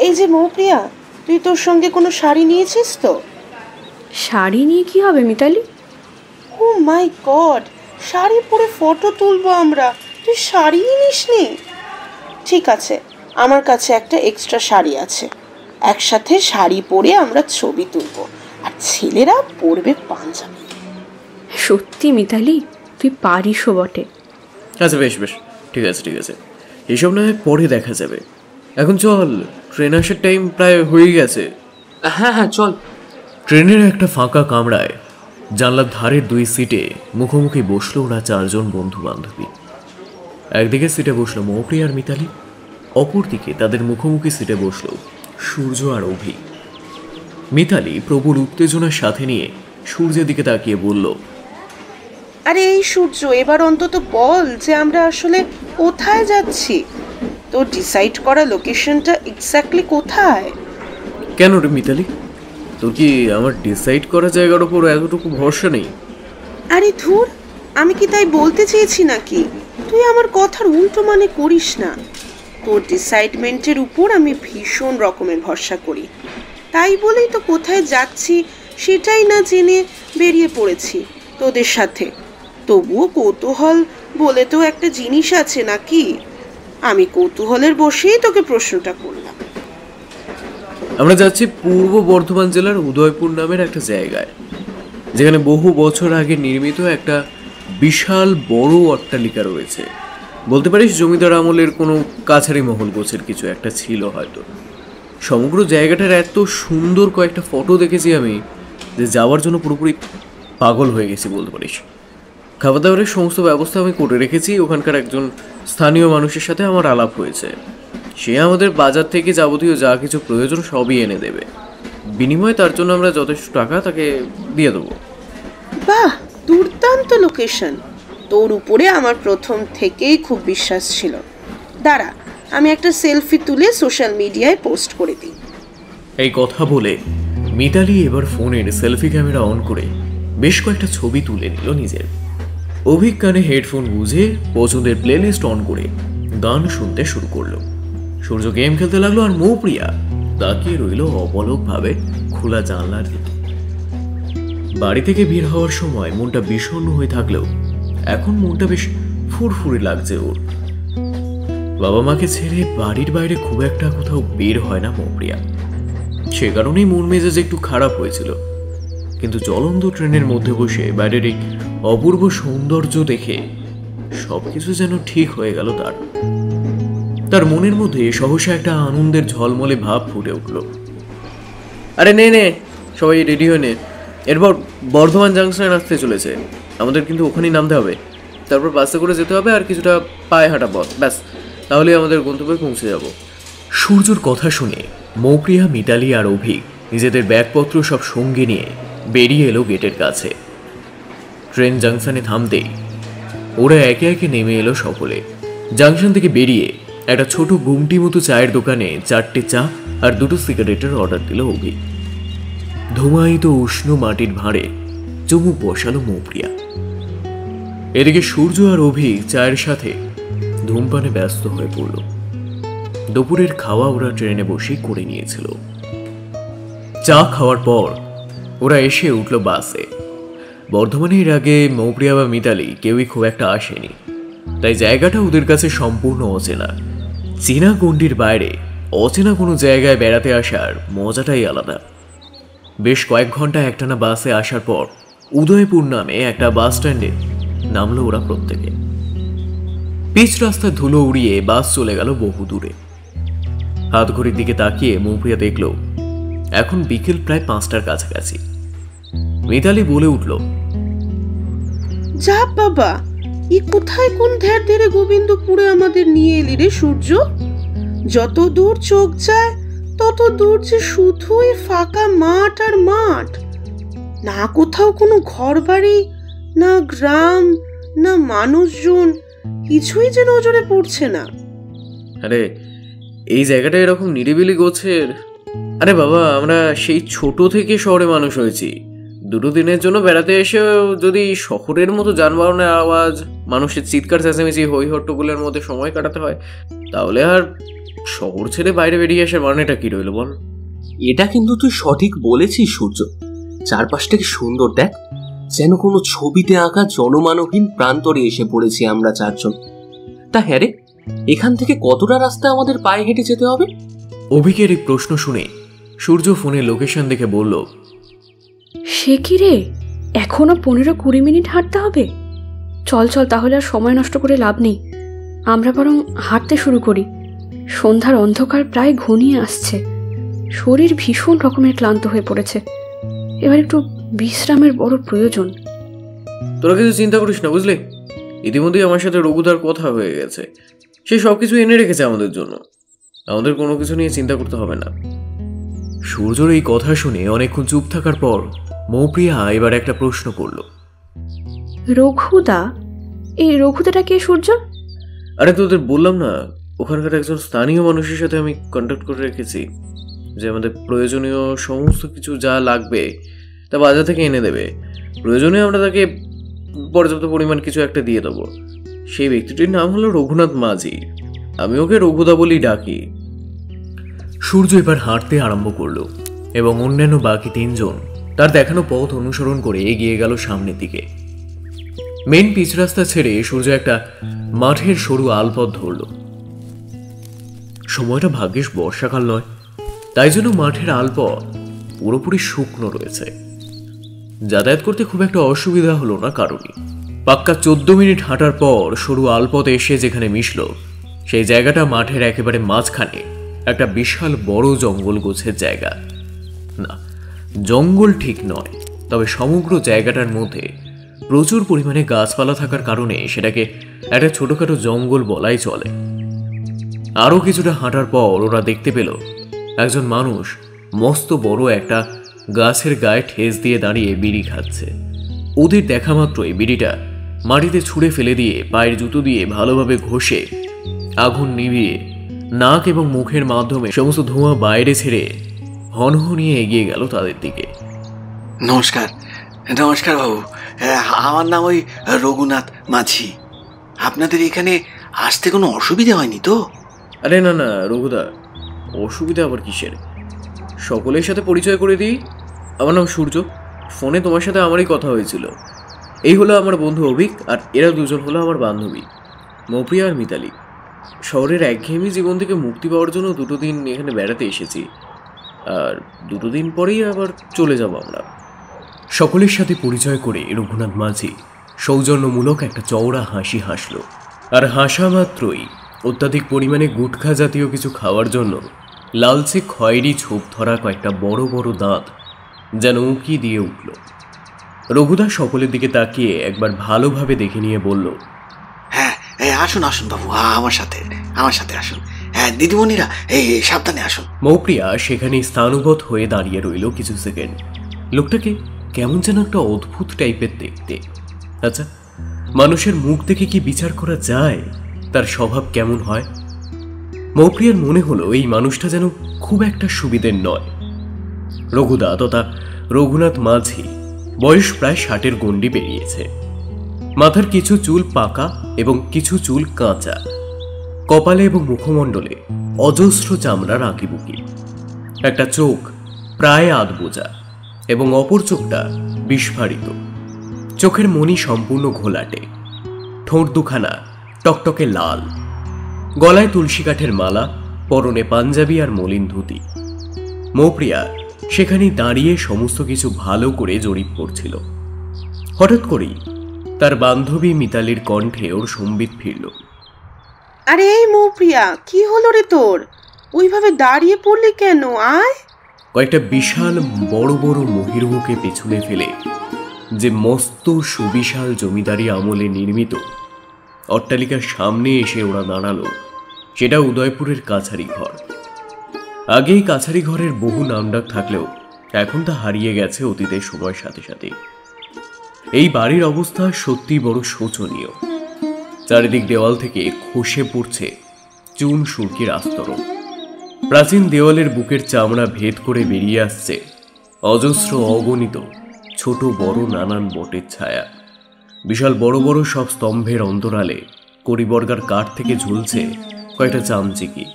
এই যে মৌপ্রিয়া, তুই তোর সঙ্গে কোনো শাড়ি নিয়েছিস তো? শাড়ি নিয়ে কি হবে মিতালি? ও মাই গড, শাড়ি পরে ফটো তুলবো আমরা, তুই শাড়িই নিসনি? ঠিক আছে, আমার কাছে একটা এক্সট্রা শাড়ি আছে, একসাথে শাড়ি পরে আমরা ছবি তুলবো, আর ছেলেরা পরবে পাঞ্জাবি। সত্যি মিতালি, তুই পারিসও বটে। আচ্ছা বেশ বেশ, ঠিক আছে ঠিক আছে, এসব না হয় পরে দেখা যাবে, এখন চল, ট্রেন আসার টাইম প্রায় হয়ে গেছে। হ্যাঁ হ্যাঁ চল। ট্রেনের একটা ফাঁকা কামরায় জানলার ধারের 2 সিটে মুখোমুখি বসলো ওরা 4 জন বন্ধু বান্ধবী। একদিকে সিটে বসলো মৌপ্রিয়া আর মিতালি, অপরদিকে তাদের মুখোমুখি সিটে বসলো সূর্য আর অভি। মিতালি প্রবল উত্তেজনার সাথে নিয়ে সূর্যের দিকে তাকিয়ে বলল, আরে এই সূর্য, এবার অন্তত বল যে আমরা আসলে কোথায় যাচ্ছি। তোর ডিসাইড করা লোকেশনটা এক্স্যাক্টলি কোথায়? কেন রে মিতালি, তোর কি আমার ডিসাইড করা জায়গার উপর এতটুকু ভরসা নেই? আরে ধুর, আমি কি তাই বলতে চেয়েছি নাকি? তুই আমার কথার উল্টো মানে করিস না। তোর ডিসাইডমেন্টের উপর আমি ভীষণ রকমের ভরসা করি, তাই বলেই তো কোথায় যাচ্ছি সেটাই না জেনে বেরিয়ে পড়েছি তোদের সাথে। তবুও কৌতূহল বলে তো একটা জিনিস আছে নাকি? আমি কৌতূহলের বসেই তোকে প্রশ্নটা করলাম। আমরা যাচ্ছি পূর্ব বর্ধমান জেলার উদয়পুর নামের একটা জায়গায়, যেখানে বহু বছর আগে নির্মিত একটা বিশাল বড় অট্টালিকা রয়েছে। বলতে পারিস জমিদার আমলের কোনো কাছারি মহল গোছের কিছু একটা ছিল হয়তো। সমগ্র জায়গাটার এত সুন্দর কয়েকটা ফটো দেখেছি আমি যে যাওয়ার জন্য পুরোপুরি পাগল হয়ে গেছি বলতে পারিস। খাবার দাবারের সমস্ত ব্যবস্থা আমি করে রেখেছি। ওখানকার একজন স্থানীয় মানুষের সাথে আমার আলাপ হয়েছে, সে আমাদের বাজার থেকে যাবতীয় যা কিছু প্রয়োজন সবই এনে দেবে। বিনিময়ে তার জন্য আমরা যথেষ্ট টাকা তাকে দিয়ে দেবো। বাহ, দুর্দান্ত লোকেশন। তোর উপরে আমার প্রথম থেকেই খুব বিশ্বাস ছিল। দাঁড়া, আমি একটা সেলফি তুলে সোশ্যাল মিডিয়ায় পোস্ট করে দিই। এই কথা বলে মিতালি এবার ফোনের সেলফি ক্যামেরা অন করে বেশ কয়েকটা ছবি তুলে নিল নিজের। অভিক কানে হেডফোন গুঁজে পছন্দের প্লেলিস্ট অন করে গান শুনতে শুরু করলো। সূর্য গেম খেলতে লাগলো আর মৌপ্রিয়া তাকিয়ে রইল অপলকভাবে খোলা জানলার দিকে। বাড়ি থেকে বের হওয়ার সময় মনটা বিষণ্ণ হয়ে থাকলেও এখন মনটা বেশ ফুরফুরে লাগছে ওর। বাবা মাকে ছেড়ে বাড়ির বাইরে খুব একটা কোথাও বের হয় না মৌপ্রিয়া, সে কারণেই মন মেজাজ একটু খারাপ হয়েছিল। কিন্তু চলন্ত ট্রেনের মধ্যে বসে বাইরের এই অপূর্ব সৌন্দর্য দেখে সবকিছু যেন ঠিক হয়ে গেল। তার মনের মধ্যে সহসা একটা আনন্দের ঝলমলে ভাব ফুটে উঠল। আরে নে নে, সবাই রেডি হয়ে নে, এরপর বর্ধমান জাংশনে নামতে চলেছে, আমাদের কিন্তু ওখানেই নামতে হবে, তারপর বাসে করে যেতে হবে আর কিছুটা পায়ে হাঁটা পথ, ব্যাস তাহলে আমাদের গন্তব্যে পৌঁছে যাব। সূর্যর কথা শুনে মৌপ্রিয়া, মিতালি আর অভিক নিজেদের ব্যাগপত্র সব সঙ্গে নিয়ে বেরিয়ে এলো গেটের কাছে। ট্রেন জাংশনে থামতেই ওরা একে একে নেমে এলো সকলে। জাংশন থেকে বেরিয়ে একটা ছোট গুমটি মতো চায়ের দোকানে 4টে চা আর 2টো সিগারেটের অর্ডার দিল অভিক। ধুমায়িত উষ্ণ মাটির ভাঁড়ে চুমুক বসালো মৌপ্রিয়া। এদিকে সূর্য আর অভিক চায়ের সাথে ধূমপানে ব্যস্ত হয়ে পড়ল। দুপুরের খাওয়া ওরা ট্রেনে বসেই করে নিয়েছিল। চা খাওয়ার পর ওরা এসে উঠল বাসে। বর্ধমানের আগে মৌপ্রিয়া বা মিতালি কেউই খুব একটা আসেনি, তাই জায়গাটা ওদের কাছে সম্পূর্ণ অচেনা। চেনা গণ্ডির বাইরে অচেনা কোনো জায়গায় বেড়াতে আসার মজাটাই আলাদা। বেশ কয়েক ঘন্টা একটানা বাসে আসার পর উদয়পুর নামে একটা বাস স্ট্যান্ডে নামলো ওরা প্রত্যেকে। পিচ রাস্তায় ধুলো উড়িয়ে বাস চলে গেল বহু দূরে। হাত ঘড়ির দিকে তাকিয়ে মৌপ্রিয়া দেখল এখন বিকেল প্রায় 5টার কাছাকাছি। মিতালি বলে উঠল, যা বাবা, কোথায় কোন ধ্যার ধেরে গোবিন্দপুরে আমাদের নিয়ে এলি রে সূর্য? যত দূর চোখ যায় তত দূর যে শুধুই ফাঁকা মাঠ আর মাঠ, না কোথাও কোনো ঘর বাড়ি, না গ্রাম, না মানুষজন, কিছুই যে নজরে পড়ছে না। আরে এই জায়গাটা এরকম নিরিবিলি গোছের। আরে বাবা, আমরা সেই ছোট থেকে শহরে মানুষ হয়েছি, 2 দিনের জন্য বেড়াতে এসে যদি শহরের মতো যানবাহনের আওয়াজ, মানুষের চিৎকার চেঁচামেচি, হই হট্টগোলের মধ্যে সময় কাটাতে হয়, তাহলে আর শহর ছেড়ে বাইরে বেরিয়ে আসার মানেটা কি রইল বল? এটা কিন্তু তুই সঠিক বলেছিস সূর্য। চারপাশটা কি সুন্দর দেখ, যেন কোনো ছবিতে আঁকা জনমানবহীন প্রান্তরে এসে পড়েছি আমরা 4 জন। তা হ্যাঁ রে, এখান থেকে কতটা রাস্তা আমাদের পায়ে হেঁটে যেতে হবে? অভিকের এই প্রশ্ন শুনে সূর্য ফোনের লোকেশন দেখে বলল, সে কি রে, এখনো 15-20 মিনিট হাঁটতে হবে? চল চল, তাহলে আর সময় নষ্ট করে লাভ নেই, আমরা বরং হাঁটতে শুরু করি। সন্ধ্যার অন্ধকার প্রায় ঘনিয়ে আসছে, শরীর ভীষণ রকমের ক্লান্ত হয়ে পড়েছে, এবার একটু বিশ্রামের বড় প্রয়োজন। তোরা কিছু চিন্তা করিস না বুঝলি, ইতিমধ্যেই আমার সাথে রঘুদার কথা হয়ে গেছে, সে সবকিছু এনে রেখেছে আমাদের জন্য, আমাদের কোনো কিছু নিয়ে চিন্তা করতে হবে না। সূর্যর এই কথা শুনে অনেকক্ষণ চুপ থাকার পর মৌপ্রিয়া এবার একটা প্রশ্ন করল, রঘুদা? এই রঘুদাটা কে সূর্য? আরে তোদের বললাম না, ওখানকার একজন স্থানীয় মানুষের সাথে আমি কন্ট্যাক্ট করে রেখেছি, যে আমাদের প্রয়োজনীয় সমস্ত কিছু যা লাগবে তা বাজার থেকে এনে দেবে, প্রয়োজনে আমরা তাকে পর্যাপ্ত পরিমাণ কিছু একটা দিয়ে দেবো। সেই ব্যক্তিটির নাম হলো রঘুনাথ মাঝি, আমি ওকে রঘুদা বলেই ডাকি। সূর্য এবার হাঁটতে আরম্ভ করলো এবং অন্যান্য বাকি 3 জন তার দেখানো পথ অনুসরণ করে এগিয়ে গেল সামনের দিকে। মেন পিচ রাস্তা ছেড়ে সূর্য একটা মাঠের সরু আলপথ ধরল। সময়টা ভাগ্যিস বর্ষাকাল নয়, তাই জন্য মাঠের আলপথ পুরোপুরি শুকনো রয়েছে, যাতায়াত করতে খুব একটা অসুবিধা হলো না কারণই। পাক্কা 14 মিনিট হাঁটার পর সরু আলপথ এসে যেখানে মিশল, সেই জায়গাটা মাঠের একেবারে মাঝখানে একটা বিশাল বড় জঙ্গল গোছের জায়গা। না, জঙ্গল ঠিক নয়, তবে সমগ্র জায়গাটার মধ্যে প্রচুর পরিমাণে গাছপালা থাকার কারণে সেটাকে একটা ছোটখাটো জঙ্গল বলাই চলে। আরও কিছুটা হাঁটার পর ওরা দেখতে পেল একজন মানুষ মস্ত বড় একটা গাছের গায়ে ঠেস দিয়ে দাঁড়িয়ে বিড়ি খাচ্ছে। ওদের দেখা মাত্রই বিড়িটা মাটিতে ছুঁড়ে ফেলে দিয়ে পায়ের জুতো দিয়ে ভালোভাবে ঘষে আগুন নিভিয়ে নাক এবং মুখের মাধ্যমে সমস্ত ধোঁয়া বাইরে ছেড়ে হনহনিয়ে এগিয়ে গেল তাদের দিকে। নমস্কার নমস্কার বাবু, আমার নাম ওই রঘুনাথ মাঝি। আপনাদের এখানে আসতে কোনো অসুবিধা হয়নি তো? আরে না না রঘুদা, অসুবিধা আবার কিসের? সকলের সাথে পরিচয় করে দিই। আমার নাম সূর্য। ফোনে তোমার সাথে আমারই কথা হয়েছিল। এই হলো আমার বন্ধু অভিক, আর এরা দুজন হলো আমার বান্ধবী মৌপ্রিয়া আর মিতালি। শহরের একঘেয়েমি জীবন থেকে মুক্তি পাওয়ার জন্য 2 দিন এখানে বেড়াতে এসেছি, আর 2 দিন পরেই আবার চলে যাব আমরা। সকলের সাথে পরিচয় করে রঘুনাথ মাঝি সৌজন্যমূলক একটা চওড়া হাসি হাসল, আর হাসা মাত্রই অত্যাধিক পরিমাণে গুটখা জাতীয় কিছু খাওয়ার জন্য লালচে খয়েরি ছোপ ধরা কয়েকটা বড় বড় দাঁত যেন উঁকি দিয়ে উঠল। রঘুদা সকলের দিকে তাকিয়ে একবার ভালোভাবে দেখে নিয়ে বলল, হ্যাঁ আসুন আসুন বাবু, আমার সাথে আসুন। হ্যাঁ দিদিমণিরা, এই সাবধানে আসুন। মৌপ্রিয়া সেখানে স্থানুগত হয়ে দাঁড়িয়ে রইল কিছু সেকেন্ড। লোকটাকে কেমন যেন একটা অদ্ভুত টাইপের দেখতে। আচ্ছা, মানুষের মুখ দেখে কি বিচার করা যায় তার স্বভাব কেমন হয়? মৌপ্রিয়ার মনে হলো এই মানুষটা যেন খুব একটা সুবিধের নয়। রঘুদা তথা রঘুনাথ মাঝি বয়স প্রায় 60-এর গণ্ডি বেরিয়েছে। মাথার কিছু চুল পাকা এবং কিছু চুল কাঁচা। কপালে এবং মুখমণ্ডলে অজস্র চামড়ার আঁকিবুকি। একটা চোখ প্রায় আধবোজা এবং অপর চোখটা বিস্ফারিত। চোখের মণি সম্পূর্ণ ঘোলাটে। ঠোঁট দুখানা টকটকে লাল। গলায় তুলসী কাঠের মালা, পরনে পাঞ্জাবি আর মলিন ধুতি। মৌপ্রিয়া সেখানেই দাঁড়িয়ে সমস্ত কিছু ভালো করে জরিপ করছিল। হঠাৎ করেই তার বান্ধবী মিতালির কণ্ঠে ওর সম্বিত ফিরল। আরে এই মৌপ্রিয়া, কি হলো রে তোর? ওইভাবে দাঁড়িয়ে পড়লি কেন? আয়। কয়েকটা বিশাল বড় বড় মহিরুহকে পেছনে ফেলে যে মস্ত সুবিশাল জমিদারি আমলে নির্মিত অট্টালিকার সামনে এসে ওরা দাঁড়ালো, সেটা উদয়পুরের কাছারি ঘর। আগেই কাছারি ঘরের বহু নামডাক থাকলেও এখন তা হারিয়ে গেছে অতীতের সময়ের সাথে সাথে। এই বাড়ির অবস্থা সত্যি বড় শোচনীয়। চারিদিক দেওয়াল থেকে খসে পড়ছে চুন সুরকির আস্তরণ। প্রাচীন দেওয়ালের বুকের চামড়া ভেদ করে বেরিয়ে আসছে অজস্র অগণিত ছোট বড় নানান বটের ছায়া। বিশাল বড় বড় সব স্তম্ভের অন্তরালে কড়িবর্গার কাঠ থেকে ঝুলছে কয়েকটা চামচিকি।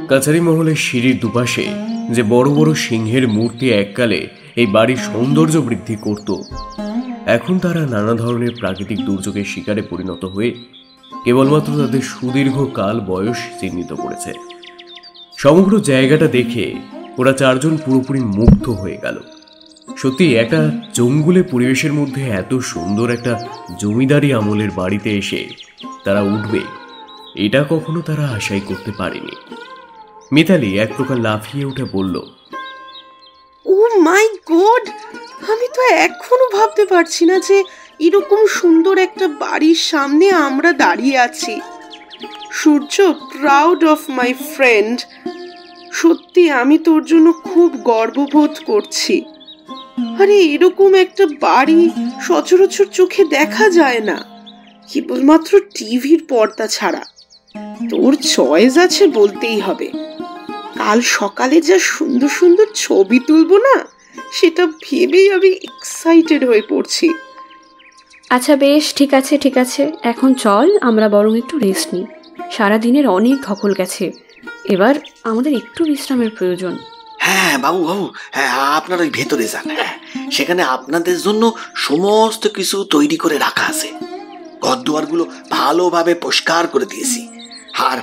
কাছারি মহলের সিঁড়ির দুপাশে যে বড় বড় সিংহের মূর্তি এককালে এই বাড়ির সৌন্দর্য বৃদ্ধি করত, এখন তারা নানা ধরনের প্রাকৃতিক দুর্যোগের শিকারে পরিণত হয়ে কেবলমাত্র তাদের সুদীর্ঘ কাল বয়স চিহ্নিত করেছে। সমগ্র জায়গাটা দেখে ওরা 4 জন পুরোপুরি মুগ্ধ হয়ে গেল। সত্যি একটা জঙ্গলে পরিবেশের মধ্যে এত সুন্দর একটা জমিদারি আমলের বাড়িতে এসে তারা উঠবে, এটা কখনো তারা আশাই করতে পারেনি। মিতালি এক প্রকার লাফিয়ে উঠে বলল, ও মাই গড, আমি তো এখনো ভাবতে পারছি না যে এরকম সুন্দর একটা বাড়ির সামনে আমরা দাঁড়িয়ে আছি। সূর্য, প্রাউড অফ মাই ফ্রেন্ড। সত্যি আমি তোর জন্য খুব গর্ববোধ করছি। আরে এরকম একটা বাড়ি সচরাচর চোখে দেখা যায় না, কেবলমাত্র টিভির পর্দা ছাড়া। তোর চয়েস আছে বলতেই হবে। কাল সকালে যা সুন্দর সুন্দর ছবি তুলবো না, সেটা ভেবেই আমি এক্সাইটেড হয়ে পড়ছি। আচ্ছা বেশ, ঠিক আছে, এখন চল আমরা বরং একটু রেস্ট নিই। সারাদিনের অনেক ধকল গেছে, এবার আমাদের একটু বিশ্রামের প্রয়োজন। হ্যাঁ বাবু, হ্যাঁ আপনারা ওই ভেতরে যান। হ্যাঁ, সেখানে আপনাদের জন্য সমস্ত কিছু তৈরি করে রাখা আছে। ঘরদুয়ারগুলো ভালোভাবে পরিষ্কার করে দিয়েছি, আর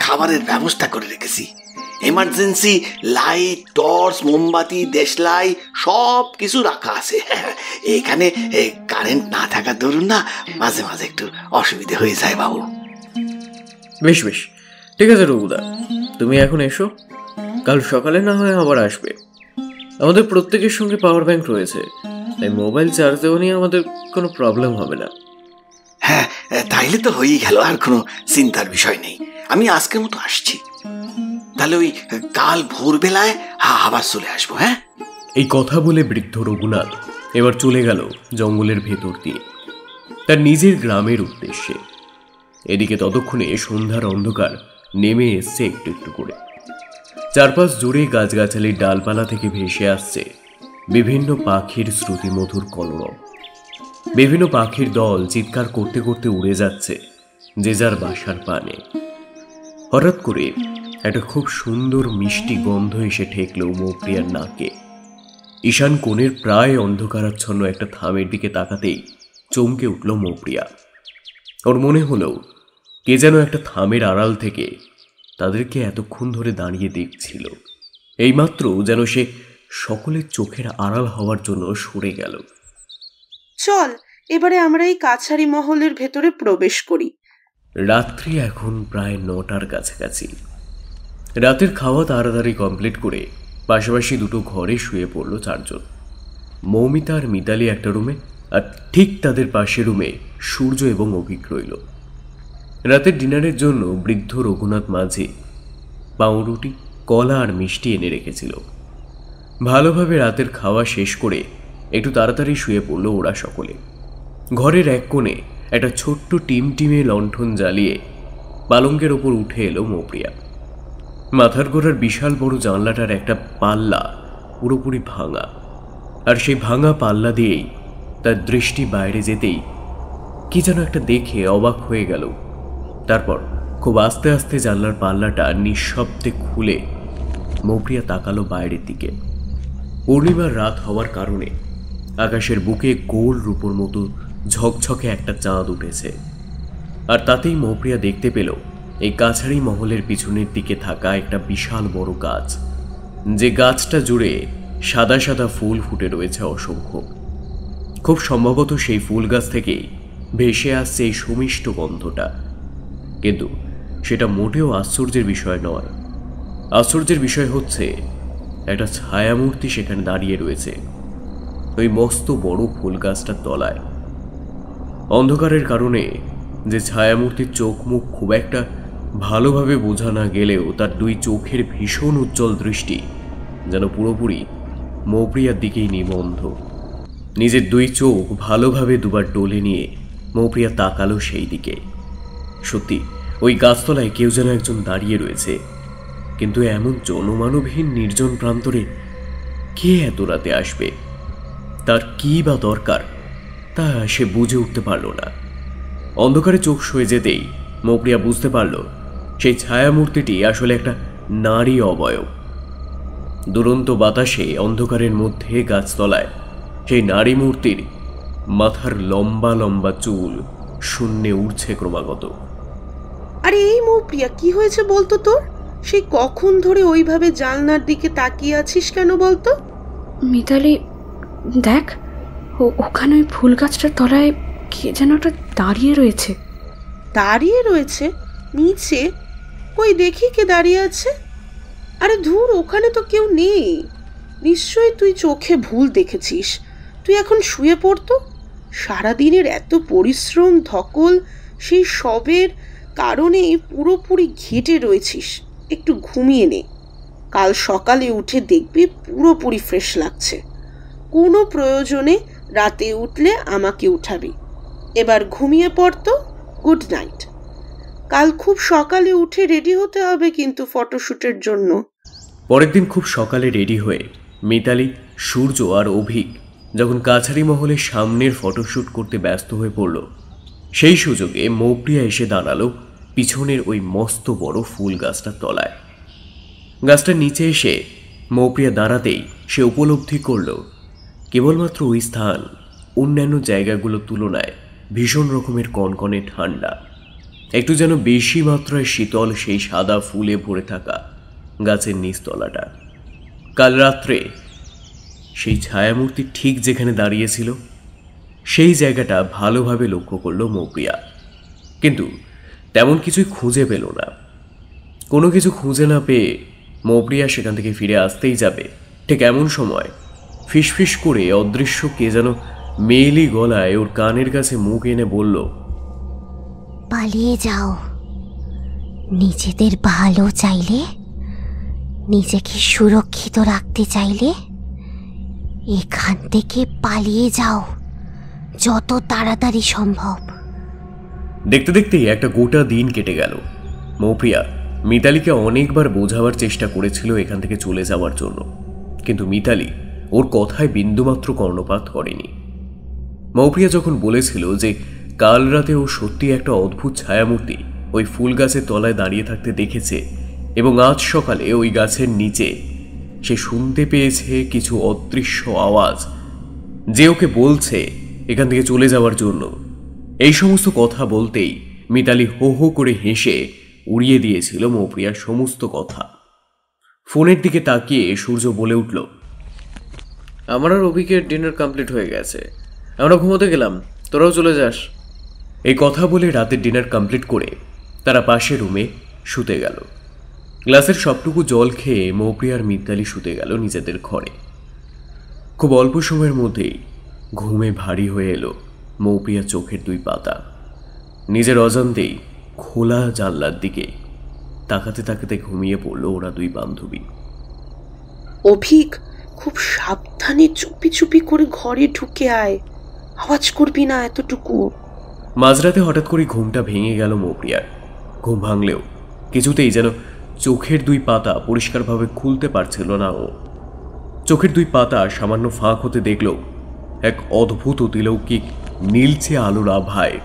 খাবারের ব্যবস্থা করে রেখেছি। এমার্জেন্সি লাইট, টর্চ, মোমবাতি, দেশলাই সব কিছু রাখা আছে। এখানে কারেন্ট না থাকার দরুন না মাঝে মাঝে একটু অসুবিধা হয়ে যায় বাবু। বেশ বেশ, ঠিক আছে রঘুদা, তুমি এখন এসো। কাল সকালে না হয় আবার আসবে। আমাদের প্রত্যেকের সঙ্গে পাওয়ার ব্যাংক রয়েছে, তাই মোবাইল চার্জ দেওয়া নিয়ে আমাদের কোনো প্রবলেম হবে না। হ্যাঁ তাইলে তো হয়েই গেল, আর কোনো চিন্তার বিষয় নেই। আমি আজকের মতো আসছি। তাহলে ওই কাল ভোরবেলায় আবার চলে আসবো। হ্যাঁ, এই কথা বলে বৃদ্ধ রঘুনাথ এবার চলে গেল জঙ্গলের ভেতর দিয়ে তার নিজের গ্রামের উদ্দেশ্যে। এদিকে ততক্ষণে সন্ধ্যার অন্ধকার নেমে এসছে একটু একটু করে। চারপাশ জুড়ে গাছগাছালির ডালপালা থেকে ভেসে আসছে বিভিন্ন পাখির শ্রুতিমধুর কলরব। বিভিন্ন পাখির দল চিৎকার করতে করতে উড়ে যাচ্ছে যে যার বাসার পানে। হঠাৎ করে একটা খুব সুন্দর মিষ্টি গন্ধ এসে ঠেকল মৌপ্রিয়ার নাকে। ঈশান কোণের প্রায় অন্ধকারাচ্ছন্ন একটা থামের দিকে তাকাতেই চমকে উঠল মৌপ্রিয়া। ওর মনে হলো কে যেন একটা থামের আড়াল থেকে তাদেরকে এতক্ষণ ধরে দাঁড়িয়ে দেখছিল। এইমাত্র যেন সে সকলের চোখের আড়াল হওয়ার জন্য সরে গেল। চল এবারে আমরা এই কাছারি মহলের ভেতরে প্রবেশ করি। রাত্রি এখন প্রায় 9টার কাছাকাছি। রাতের খাওয়া তাড়াতাড়ি কমপ্লিট করে পাশাপাশি দুটো ঘরে শুয়ে পড়ল চারজন। মৌমিতা আর মিতালি একটা রুমে, আর ঠিক তাদের পাশে রুমে সূর্য এবং অভিক রইল। রাতের ডিনারের জন্য বৃদ্ধ রঘুনাথ মাঝি পাউরুটি, কলা আর মিষ্টি এনে রেখেছিল। ভালোভাবে রাতের খাওয়া শেষ করে একটু তাড়াতাড়ি শুয়ে পড়ল ওরা সকলে। ঘরের এক কোণে একটা ছোট্ট টিমটিমে লণ্ঠন জ্বালিয়ে পালঙ্কের ওপর উঠে এলো মৌপ্রিয়া। মাথার গোড়ার বিশাল বড় জানলাটার একটা পাল্লা পুরোপুরি ভাঙা, আর সেই ভাঙা পাল্লা দিয়েই তার দৃষ্টি বাইরে যেতেই কি যেন একটা দেখে অবাক হয়ে গেল। তারপর খুব আস্তে আস্তে জানলার পাল্লাটা নিঃশব্দে খুলে মৌপ্রিয়া তাকালো বাইরের দিকে। পূর্ণিমার রাত হওয়ার কারণে আকাশের বুকে গোল রূপোর মতো ঝকঝকে একটা চাঁদ উঠেছে। আর তাতেই মৌপ্রিয়া দেখতে পেল এই কাছারি মহলের পিছনের দিকে থাকা একটা বিশাল বড় গাছ, যে গাছটা জুড়ে সাদা সাদা ফুল ফুটে রয়েছে অসংখ্য। খুব সম্ভবত সেই ফুল গাছ থেকেই ভেসে আসছে এই সুমিষ্ট গন্ধটা। কিন্তু সেটা মোটেও আশ্চর্যের বিষয় নয়। আশ্চর্যের বিষয় হচ্ছে একটা ছায়ামূর্তি সেখানে দাঁড়িয়ে রয়েছে ওই মস্ত বড় ফুল গাছটার তলায়। অন্ধকারের কারণে যে ছায়ামূর্তির চোখ মুখ খুব একটা ভালোভাবে বোঝা না গেলেও তার দুই চোখের ভীষণ উজ্জ্বল দৃষ্টি যেন পুরোপুরি মৌপ্রিয়ার দিকেই নিবন্ধ। নিজের দুই চোখ ভালোভাবে দুবার ডলে নিয়ে মৌপ্রিয়া তাকালো সেই দিকে। সত্যি ওই গাছতলায় কেউ যেন একজন দাঁড়িয়ে রয়েছে, কিন্তু এমন জনমানবহীন নির্জন প্রান্তরে কে এত রাতে আসবে, তার কি বা দরকার তা সে বুঝে উঠতে পারল না। অন্ধকারে চোখ সয়ে যেতেই মৌপ্রিয়া বুঝতে পারল সেই ছায়ামূর্তিটি আসলে একটা নারী অবয়ব। দুরন্ত বাতাসে অন্ধকারের মধ্যে গাছতলায় সেই নারী মূর্তির মাথার লম্বা লম্বা চুল শূন্যে উঠছে ক্রমাগত। আরে এই মৌপ্রিয়া, কি হয়েছে বলতো তোর? সেই কখন ধরে ওইভাবে জানলার দিকে তাকিয়ে আছিস কেন বলতো? মিতালি, দেখ ওখানে ওই ফুল গাছটার তলায় কে যেন একটা দাঁড়িয়ে রয়েছে। দাঁড়িয়ে রয়েছে নিচে? কই দেখি কে দাঁড়িয়ে আছে। আরে ধুর, ওখানে তো কেউ নেই। নিশ্চয়ই তুই চোখে ভুল দেখেছিস। তুই এখন শুয়ে পড়তো। সারাদিনের এত পরিশ্রম ধকল সেই সবের কারণে পুরোপুরি ঘেটে রয়েছিস। একটু ঘুমিয়ে নে, কাল সকালে উঠে দেখবি পুরোপুরি ফ্রেশ লাগছে। কোনো প্রয়োজনে রাতে উঠলে আমাকে উঠাবি। এবার ঘুমিয়ে পড়তো। Good night. কাল খুব সকালে উঠে রেডি হতে হবে কিন্তু ফটোশ্যুটের জন্য। পরের দিন খুব সকালে রেডি হয়ে মিতালি, সূর্য আর অভিক যখন কাছারি মহলের সামনের ফটোশ্যুট করতে ব্যস্ত হয়ে পড়ল, সেই সুযোগে মৌপ্রিয়া এসে দাঁড়ালো পিছনের ওই মস্ত বড় ফুল গাছটার তলায়। গাছটার নিচে এসে মৌপ্রিয়া দাঁড়াতেই সে উপলব্ধি করল কেবলমাত্র ওই স্থান অন্যান্য জায়গাগুলোর তুলনায় ভীষণ রকমের কনকনে ঠান্ডা। একটু যেন বেশি মাত্রায় শীতল সেই সাদা ফুলে ভরে থাকা গাছের নিচতলাটা। কাল রাত্রে সেই ছায়ামূর্তি ঠিক যেখানে দাঁড়িয়েছিল সেই জায়গাটা ভালোভাবে লক্ষ্য করল মৌপ্রিয়া, কিন্তু তেমন কিছুই খুঁজে পেল না। কোনো কিছু খুঁজে না পেয়ে মৌপ্রিয়া সেখান থেকে ফিরে আসতেই যাবে, ঠিক এমন সময় ফিসফিস করে অদৃশ্য কে যেন মেয়েলি গলায় ওর কানের কাছে মুখ এনে বলল, পালিয়ে যাও। নিজেদের ভালো চাইলে নিজেকে সুরক্ষিত রাখতে চাইলে এখান থেকে পালিয়ে যাও যত তাড়াতাড়ি সম্ভব। দেখতে দেখতেই একটা গোটা দিন কেটে গেল। মৌপ্রিয়া মিতালিকে অনেকবার বোঝাবার চেষ্টা করেছিল এখান থেকে চলে যাওয়ার জন্য, কিন্তু মিতালি ওর কথায় বিন্দুমাত্র কর্ণপাত করেনি। মৌপ্রিয়া যখন বলেছিল যে কাল রাতে ও সত্যি একটা অদ্ভুত ছায়ামূর্তি ওই ফুল গাছের তলায় দাঁড়িয়ে থাকতে দেখেছে এবং আজ সকালে ওই গাছের নিচে সে শুনতে পেয়েছে কিছু অদৃশ্য আওয়াজ যে ওকে বলছে এখান থেকে চলে যাওয়ার জন্য, এই সমস্ত কথা বলতেই মিতালি হো হো করে হেসে উড়িয়ে দিয়েছিল মৌপ্রিয়ার সমস্ত কথা। ফোনের দিকে তাকিয়ে সূর্য বলে উঠল, আমার আর অভিকের ডিনার কমপ্লিট হয়ে গেছে, আমরা ঘুমোতে গেলাম, তোরাও চলে যাস। এই কথা বলে রাতের ডিনার কমপ্লিট করে তারা পাশের রুমে শুতে গেল। গ্লাসের সবটুকু জল খেয়ে মৌপ্রিয়া আর মিতালি শুতে গেল নিজেদের ঘরে। খুব অল্প সময়ের মধ্যেই ঘুমে ভারী হয়ে এলো মৌপ্রিয়া চোখের দুই পাতা। নিজের অজান্তেই খোলা জানলার দিকে তাকাতে তাকাতে ঘুমিয়ে পড়ল ওরা দুই বান্ধবী। অভিক, খুব সাবধানে চুপি চুপি করে ঘরে ঢুকে আয়, আওয়াজ করবি না এতটুকু। মাঝরাতে হঠাৎ করে ঘুমটা ভেঙে গেল মৌপ্রিয়ার। ঘুম ভাঙলেও কিছুতেই যেন চোখের দুই পাতা পরিষ্কারভাবে খুলতে পারছিল না ও। চোখের দুই পাতা সামান্য ফাঁক হতে দেখল এক অদ্ভুত অতিলৌকিক নীলচে আলোর আভায়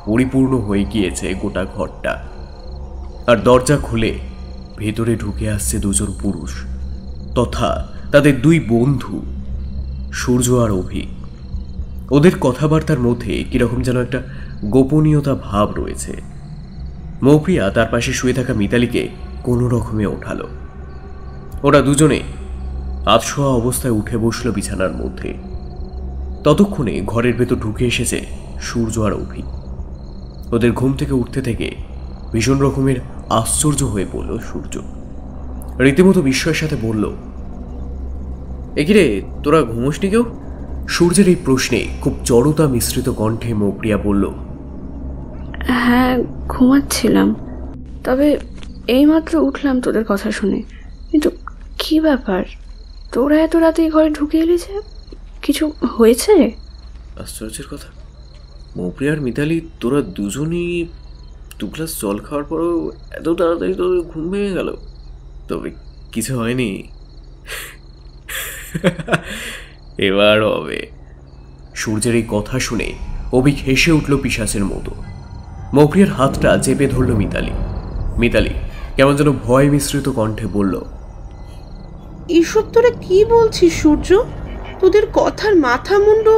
পরিপূর্ণ হয়ে গিয়েছে গোটা ঘরটা। আর দরজা খুলে ভেতরে ঢুকে আসছে দুজন পুরুষ তথা তাদের দুই বন্ধু সূর্য আর অভি। ওদের কথাবার্তার মধ্যে কিরকম যেন একটা গোপনীয়তা ভাব রয়েছে। মৌপ্রিয়া তার পাশে শুয়ে থাকা মিতালিকে কোনো রকমে ওঠালো। ওরা দুজনে আধশোয়া অবস্থায় উঠে বসল বিছানার মধ্যে। ততক্ষণে ঘরের ভেতর ঢুকে এসেছে সূর্য আর অভি। ওদের ঘুম থেকে উঠতে থেকে ভীষণ রকমের আশ্চর্য হয়ে পড়ল সূর্য। রীতিমতো বিস্ময়ের সাথে বলল, একিরে তোরা ঘুমোসনি কেউ? সূর্যের এই প্রশ্নে খুব জড়তা মিশ্রিত কণ্ঠে মৌপ্রিয়া বলল, হ্যাঁ ঘুমাচ্ছিলাম, তবে এইমাত্র উঠলাম তোদের কথা শুনে। কিন্তু কি ব্যাপার, তোরা এত রাতে এই ঘরে ঢুকে এলি যে? কিছু হয়েছে? আশ্চর্যের কথা, মৌপ্রিয়া আর মিতালি তোরা দুজনই দু গ্লাস জল খাওয়ার পরও এত তাড়াতাড়ি তোদের ঘুম ভেঙে গেল? তবে কিছু হয়নি, এবার হবে। সূর্যের এই কথা শুনে অভিক হেসে উঠল পিশাচের মতো। মৌপ্রিয়ার হাতটা চেপে ধরল মিতালি। মিতালি কেমন যেন ভয় মিশ্রিত কণ্ঠে বলল, এইসব তোরা কি বলছিস সূর্য? তোদের কথার মাথা মুন্ডু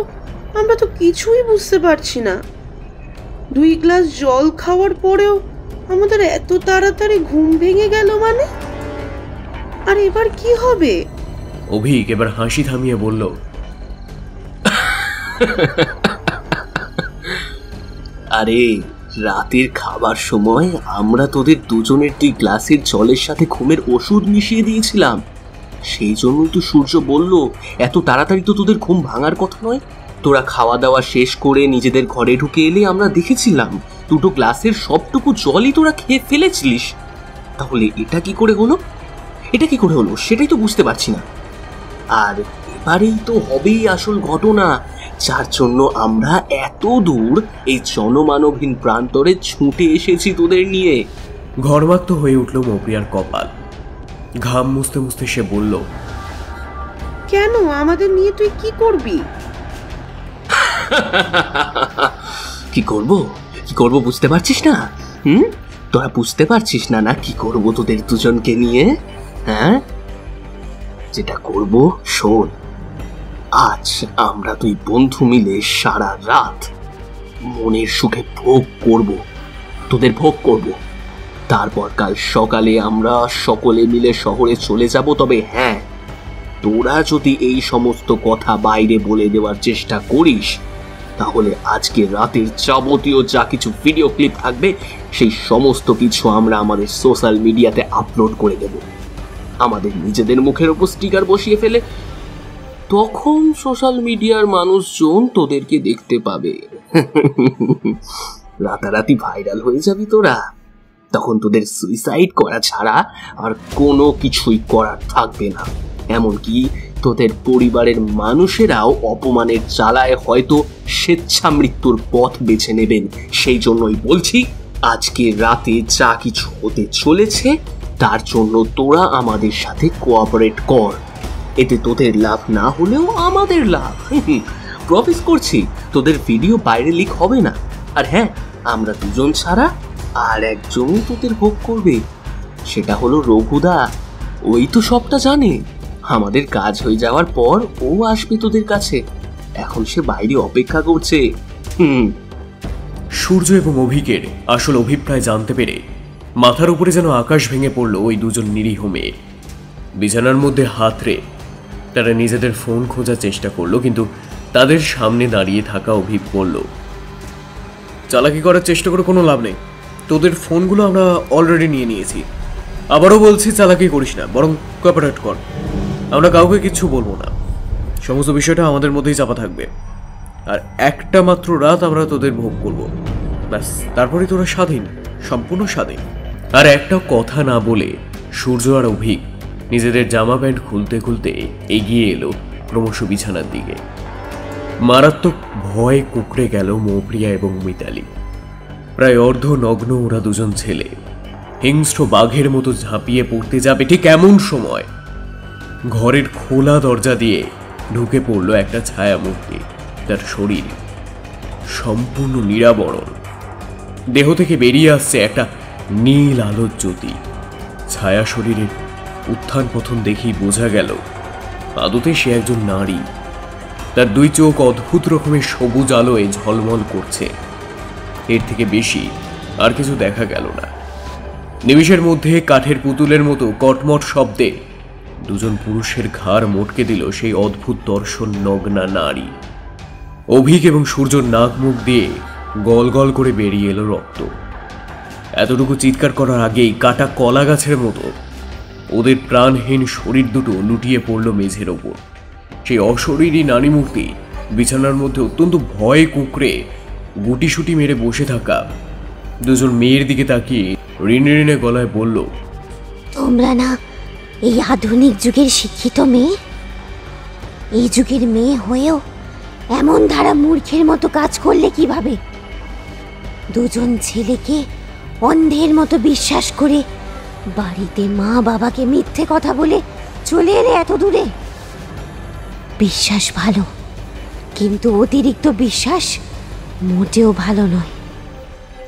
আমরা তো কিছুই বুঝতে পারছি না। 2 গ্লাস জল খাওয়ার পরেও আমাদের এত তাড়াতাড়ি ঘুম ভেঙে গেল মানে? আর এবার কি হবে? অভিক এবার হাসি থামিয়ে বলল, আরে রাতের খাবার সময় আমরা তোদের দুজনের 2 গ্লাসের জলের সাথে ঘুমের ওষুধ মিশিয়ে দিয়েছিলাম। সেই জন্যই তো সূর্য বলল এত তাড়াতাড়ি তো তোদের ঘুম ভাঙার কথা নয়। তোরা খাওয়া দাওয়া শেষ করে নিজেদের ঘরে ঢুকে এলে আমরা দেখেছিলাম 2 গ্লাসের সবটুকু জলই তোরা খেয়ে ফেলেছিলিস। তাহলে এটা কি করে হলো? এটা কি করে হলো সেটাই তো বুঝতে পারছি না। আর এবারেই তো হবেই আসল ঘটনা, যার জন্য আমরা এত দূর এই জনমানবহীন প্রান্তরে ছুটে এসেছি তোদের নিয়ে। ঘরমাক্ত হয়ে উঠল মৌপ্রিয়ার কপাল। ঘাম মুছতে মুছতে সে বলল, কেন আমাদের নিয়ে তুই কি করবি? কি করব বুঝতে পারছিস না? তোরা বুঝতে পারছিস না না কি করব তোদের দুজনকে নিয়ে? হ্যাঁ, যেটা করব শোন। আজ আমরা 2 বন্ধু মিলে সারা রাত মনের সুখে ভোগ করব, তোদের ভোগ করব। তারপর কাল সকালে আমরা সকলে মিলে শহরে চলে যাব। তবে হ্যাঁ, তোরা যদি এই সমস্ত কথা বাইরে বলে দেওয়ার চেষ্টা করিস তাহলে আজকে রাতের যাবতীয় যা কিছু ভিডিও ক্লিপ থাকবে সেই সমস্ত কিছু আমরা আমাদের সোশ্যাল মিডিয়াতে আপলোড করে দেব। আমাদের নিজেদের মুখের উপর স্টিকার বসিয়ে ফেলে তখন সোশ্যাল মিডিয়ার মানুষজন তোদেরকে দেখতে পাবে। রাতারাতি ভাইরাল হয়ে যাবি তোরা। তখন তোদের সুইসাইড করা ছাড়া আর কোনো কিছুই করার থাকবে না। এমনকি তোদের পরিবারের মানুষেরাও অপমানের জ্বালায় হয়তো স্বেচ্ছা মৃত্যুর পথ বেছে নেবেন। সেই জন্যই বলছি, আজকে রাতে যা কিছু হতে চলেছে তার জন্য তোরা আমাদের সাথে কোঅপারেট কর। এতে তোদের লাভ না হলেও আমাদের লাভ। প্রমিস করছি তোদের ভিডিও বাইরে লিক হবে না। আর হ্যাঁ, আমরা দুজন ছাড়া আর একজনই তোদের ভোগ করবে, সেটা হলো রঘুদা। ওই তো সবটা জানে। আমাদের কাজ হয়ে যাওয়ার পর ও আসবে তোদের কাছে। এখন সে বাইরে অপেক্ষা করছে। সূর্য এবং অভিকের আসল অভিপ্রায় জানতে পেরে মাথার উপরে যেন আকাশ ভেঙে পড়ল ওই দুজন নিরীহ মেয়ে। বিছানার মধ্যে হাত রে তারা নিজেদের ফোন খোঁজার চেষ্টা করলো, কিন্তু তাদের সামনে দাঁড়িয়ে থাকা অভিক বলল, চালাকি করার চেষ্টা করে কোনো লাভ নেই। তোদের ফোনগুলো আমরা অলরেডি নিয়ে নিয়েছি। আবারও বলছি, চালাকি করিস না, বরং কোঅপারেট কর। আমরা কাউকে কিচ্ছু বলবো না। সমস্ত বিষয়টা আমাদের মধ্যেই চাপা থাকবে। আর একটা মাত্র রাত আমরা তোদের ভোগ করব, ব্যাস। তারপরে তোরা স্বাধীন, সম্পূর্ণ স্বাধীন। আর একটা কথা না বলে সূর্য আর অভিক নিজেদের জামা প্যান্ট খুলতে খুলতে এগিয়ে এলো ক্রমশ বিছানার দিকে। মারাত্মক ভয়ে কুঁকড়ে গেল মৌপ্রিয়া এবং মিতালি। প্রায় অর্ধ নগ্ন ওরা দুজন ছেলে হিংস্র বাঘের মতো ঝাঁপিয়ে পড়তে যাবে, ঠিক এমন সময় ঘরের খোলা দরজা দিয়ে ঢুকে পড়ল একটা ছায়ামূর্তি। তার শরীর সম্পূর্ণ নিরাবরণ, দেহ থেকে বেরিয়ে আসছে একটা নীল আলোর জ্যোতি। ছায়া শরীরের উত্থান পতন দেখেই বোঝা গেল আদতে সে একজন নারী। তার দুই চোখ অদ্ভুত রকমের সবুজ আলোয় ঝলমল করছে। এর থেকে বেশি আর কিছু দেখা গেল না। নিমিষের মধ্যে কাঠের পুতুলের মতো কটমট শব্দে দুজন পুরুষের ঘাড় মটকে দিল সেই অদ্ভুত দর্শন নগ্না নারী। অভিক এবং সূর্যর নাক মুখ দিয়ে গল গল করে বেরিয়ে এলো রক্ত। এতটুকু চিৎকার করার আগেই কাটা কলা গাছের মতো ওদের প্রাণহীন শরীর দুটো লুটিয়ে পড়ল মেঝের ওপর। সেই অশরীরী নারী মূর্তি বিছানার মধ্যে অত্যন্ত ভয়ে কুঁকড়ে গুটিসুটি মেরে বসে থাকা দুজন মেয়ের দিকে তাকিয়ে ঋণে ঋণে গলায় বলল, তোমরা না এই আধুনিক যুগের শিক্ষিত মেয়ে? এই যুগের মেয়ে হয়েও এমন ধারা মূর্খের মতো কাজ করলে কিভাবে? দুজন ছেলেকে অন্ধের মতো বিশ্বাস করে বাড়িতে মা বাবাকে মিথ্যে কথা বলে চলে এলে এত দূরে। বিশ্বাস ভালো, কিন্তু অতিরিক্ত বিশ্বাস মোটেও ভালো নয়।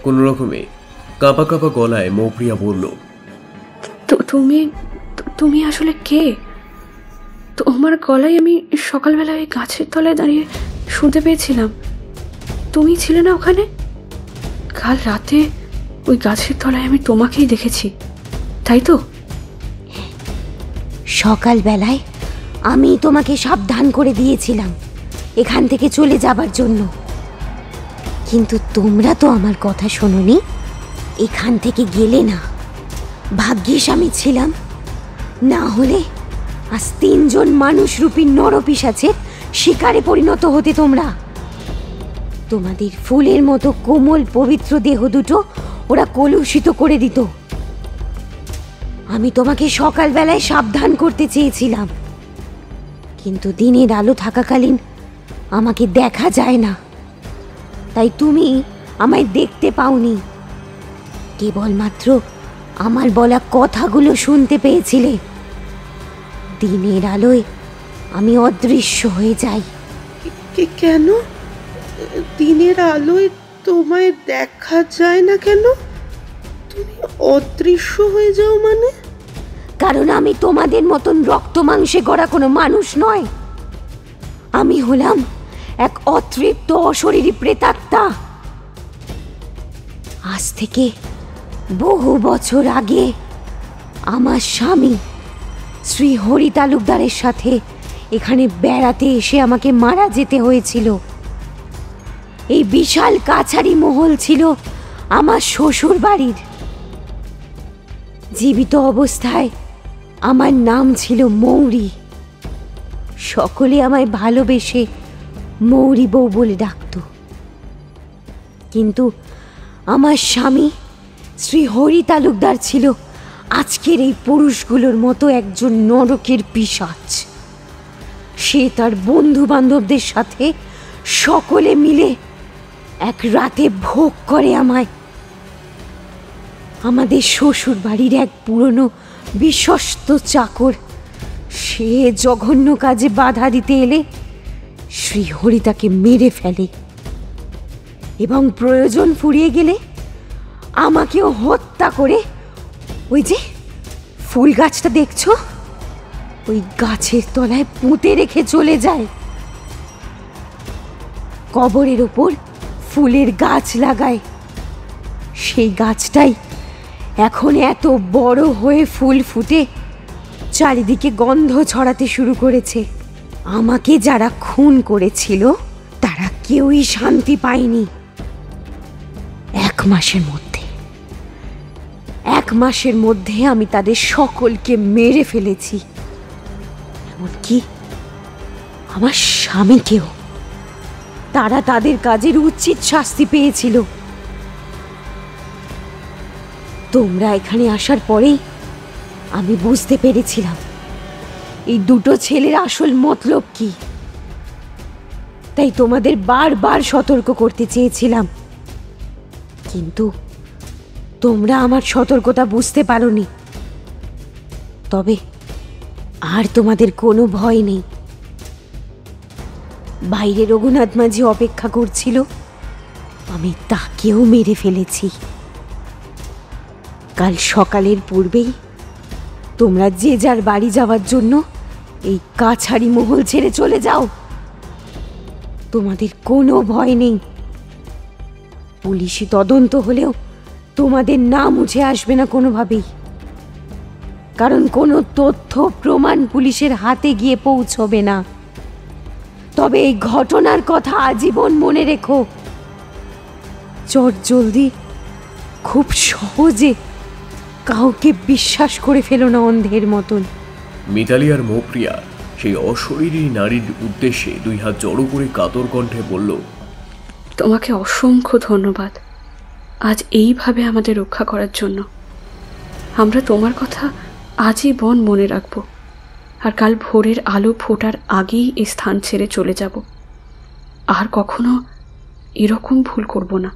কোন রকমে কাঁপা কাঁপা গলায় মৌপ্রিয়া বলল, তুমি আসলে কে? তোমার গলায় আমি সকালবেলা ওই গাছের তলায় দাঁড়িয়ে শুনতে পেয়েছিলাম। তুমি ছিলে না ওখানে? কাল রাতে ওই গাছের তলায় আমি তোমাকেই দেখেছি, তাই তো? সকালবেলায় আমি তোমাকে সাবধান করে দিয়েছিলাম এখান থেকে চলে যাবার জন্য, কিন্তু তোমরা তো আমার কথা শোনোনি। এখান থেকে গেলে না। ভাগ্যিস আমি ছিলাম, না হলে আজ 3 জন মানুষরূপী নরপিশাচের শিকারে পরিণত হতে তোমরা। তোমাদের ফুলের মতো কোমল পবিত্র দেহ দুটো ওরা কলুষিত করে দিত। আমি তোমাকে সকালবেলায় সাবধান করতে চেয়েছিলাম, কিন্তু দিনের আলো থাকাকালীন আমাকে দেখা যায় না, তাই তুমি আমায় দেখতে পাওনি। কেবলমাত্র আমার বলা কথাগুলো শুনতে পেয়েছিলে। দিনের আলোয় আমি অদৃশ্য হয়ে যাই। কেন দিনের আলোয় তোমায় দেখা যায় না? কেন তুমি অদৃশ্য হয়ে যাও মানে? কারণ আমি তোমাদের মতন রক্ত মাংসে গড়া কোনো মানুষ নয়। আমি হলাম এক অতৃপ্ত অশরীরী প্রেতাত্মা। আজ থেকে বহু বছর আগে আমার স্বামী শ্রী হরি তালুকদারের সাথে এখানে বেড়াতে এসে আমাকে মারা যেতে হয়েছিল। এই বিশাল কাছারি মহল ছিল আমার শ্বশুর বাড়ির। জীবিত অবস্থায় আমার নাম ছিল মৌরি। সকলে আমায় ভালোবেসে মৌরি বউ বলে ডাকত। কিন্তু আমার স্বামী শ্রী হরি তালুকদার ছিল আজকের এই পুরুষগুলোর মতো একজন নরকের পিশাচ। সে তার বন্ধু বান্ধবদের সাথে সকলে মিলে এক রাতে ভোগ করে আমায়। আমাদের শ্বশুর বাড়ির এক পুরনো বিশ্বস্ত চাকর সে জঘন্য কাজে বাধা দিতে এলে শ্রীহরি তাকে মেরে ফেলে এবং প্রয়োজন ফুরিয়ে গেলে আমাকেও হত্যা করে ওই যে ফুল গাছটা দেখছো, ওই গাছের তলায় পুঁতে রেখে চলে যায়। কবরের ওপর ফুলের গাছ লাগায়। সেই গাছটাই এখন এত বড় হয়ে ফুল ফুটে চারিদিকে গন্ধ ছড়াতে শুরু করেছে। আমাকে যারা খুন করেছিল তারা কেউই শান্তি পায়নি। 1 মাসের মধ্যে আমি তাদের সকলকে মেরে ফেলেছি, এমনকি আমার স্বামীকেও। তারা তাদের কাজের উচিত শাস্তি পেয়েছিল। তোমরা এখানে আসার পরেই আমি বুঝতে পেরেছিলাম এই দুটো ছেলের আসল মতলব কি। তাই তোমাদের বারবার সতর্ক করতে চেয়েছিলাম, কিন্তু তোমরা আমার সতর্কতা বুঝতে পারোনি। তবে আর তোমাদের কোনো ভয় নেই। বাইরে রঘুনাথ মাঝি অপেক্ষা করছিল, আমি তাকেও মেরে ফেলেছি। কাল সকালের পূর্বেই তোমরা যে যার বাড়ি যাওয়ার জন্য এই কাছারি মহল ছেড়ে চলে যাও। তোমাদের কোনো ভয় নেই। পুলিশি তদন্ত হলেও তোমাদের নাম উঠে আসবে না কোনোভাবেই, কারণ কোনো তথ্য প্রমাণ পুলিশের হাতে গিয়ে পৌঁছবে না। তবে এই ঘটনার কথা আজীবন মনে রেখো। চটজলদি খুব সহজে কাউকে বিশ্বাস করে ফেলো না অন্ধের মতন। মিতালি আর মৌপ্রিয়া সেই অশরীরী নারীর উদ্দেশ্যে 2 হাত জড়ো করে কাতর কণ্ঠে বলল, তোমাকে অসংখ্য ধন্যবাদ আজ এইভাবে আমাদের রক্ষা করার জন্য। আমরা তোমার কথা আজীবন মনে রাখব, আর কাল ভোরের আলো ফোটার আগেই এই স্থান ছেড়ে চলে যাব। আর কখনো এরকম ভুল করব না।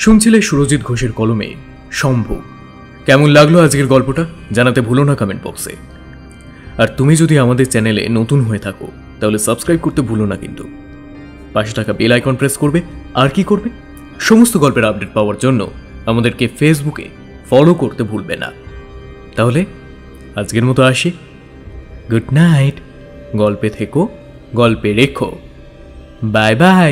শুনছিলে সুরজিৎ ঘোষের কলমে সম্ভব। কেমন লাগলো আজকের গল্পটা জানাতে ভুলো না কমেন্ট বক্সে। আর তুমি যদি আমাদের চ্যানেলে নতুন হয়ে থাকো তাহলে সাবস্ক্রাইব করতে ভুলো না কিন্তু। পাশে থাকা বেল আইকন প্রেস করবে। আর কি করবে? সমস্ত গল্পের আপডেট পাওয়ার জন্য আমাদেরকে ফেসবুকে ফলো করতে ভুলবে না। তাহলে আজকের মতো আসি। Good night. গল্পে থেকো, গল্পে রেখো। Bye bye.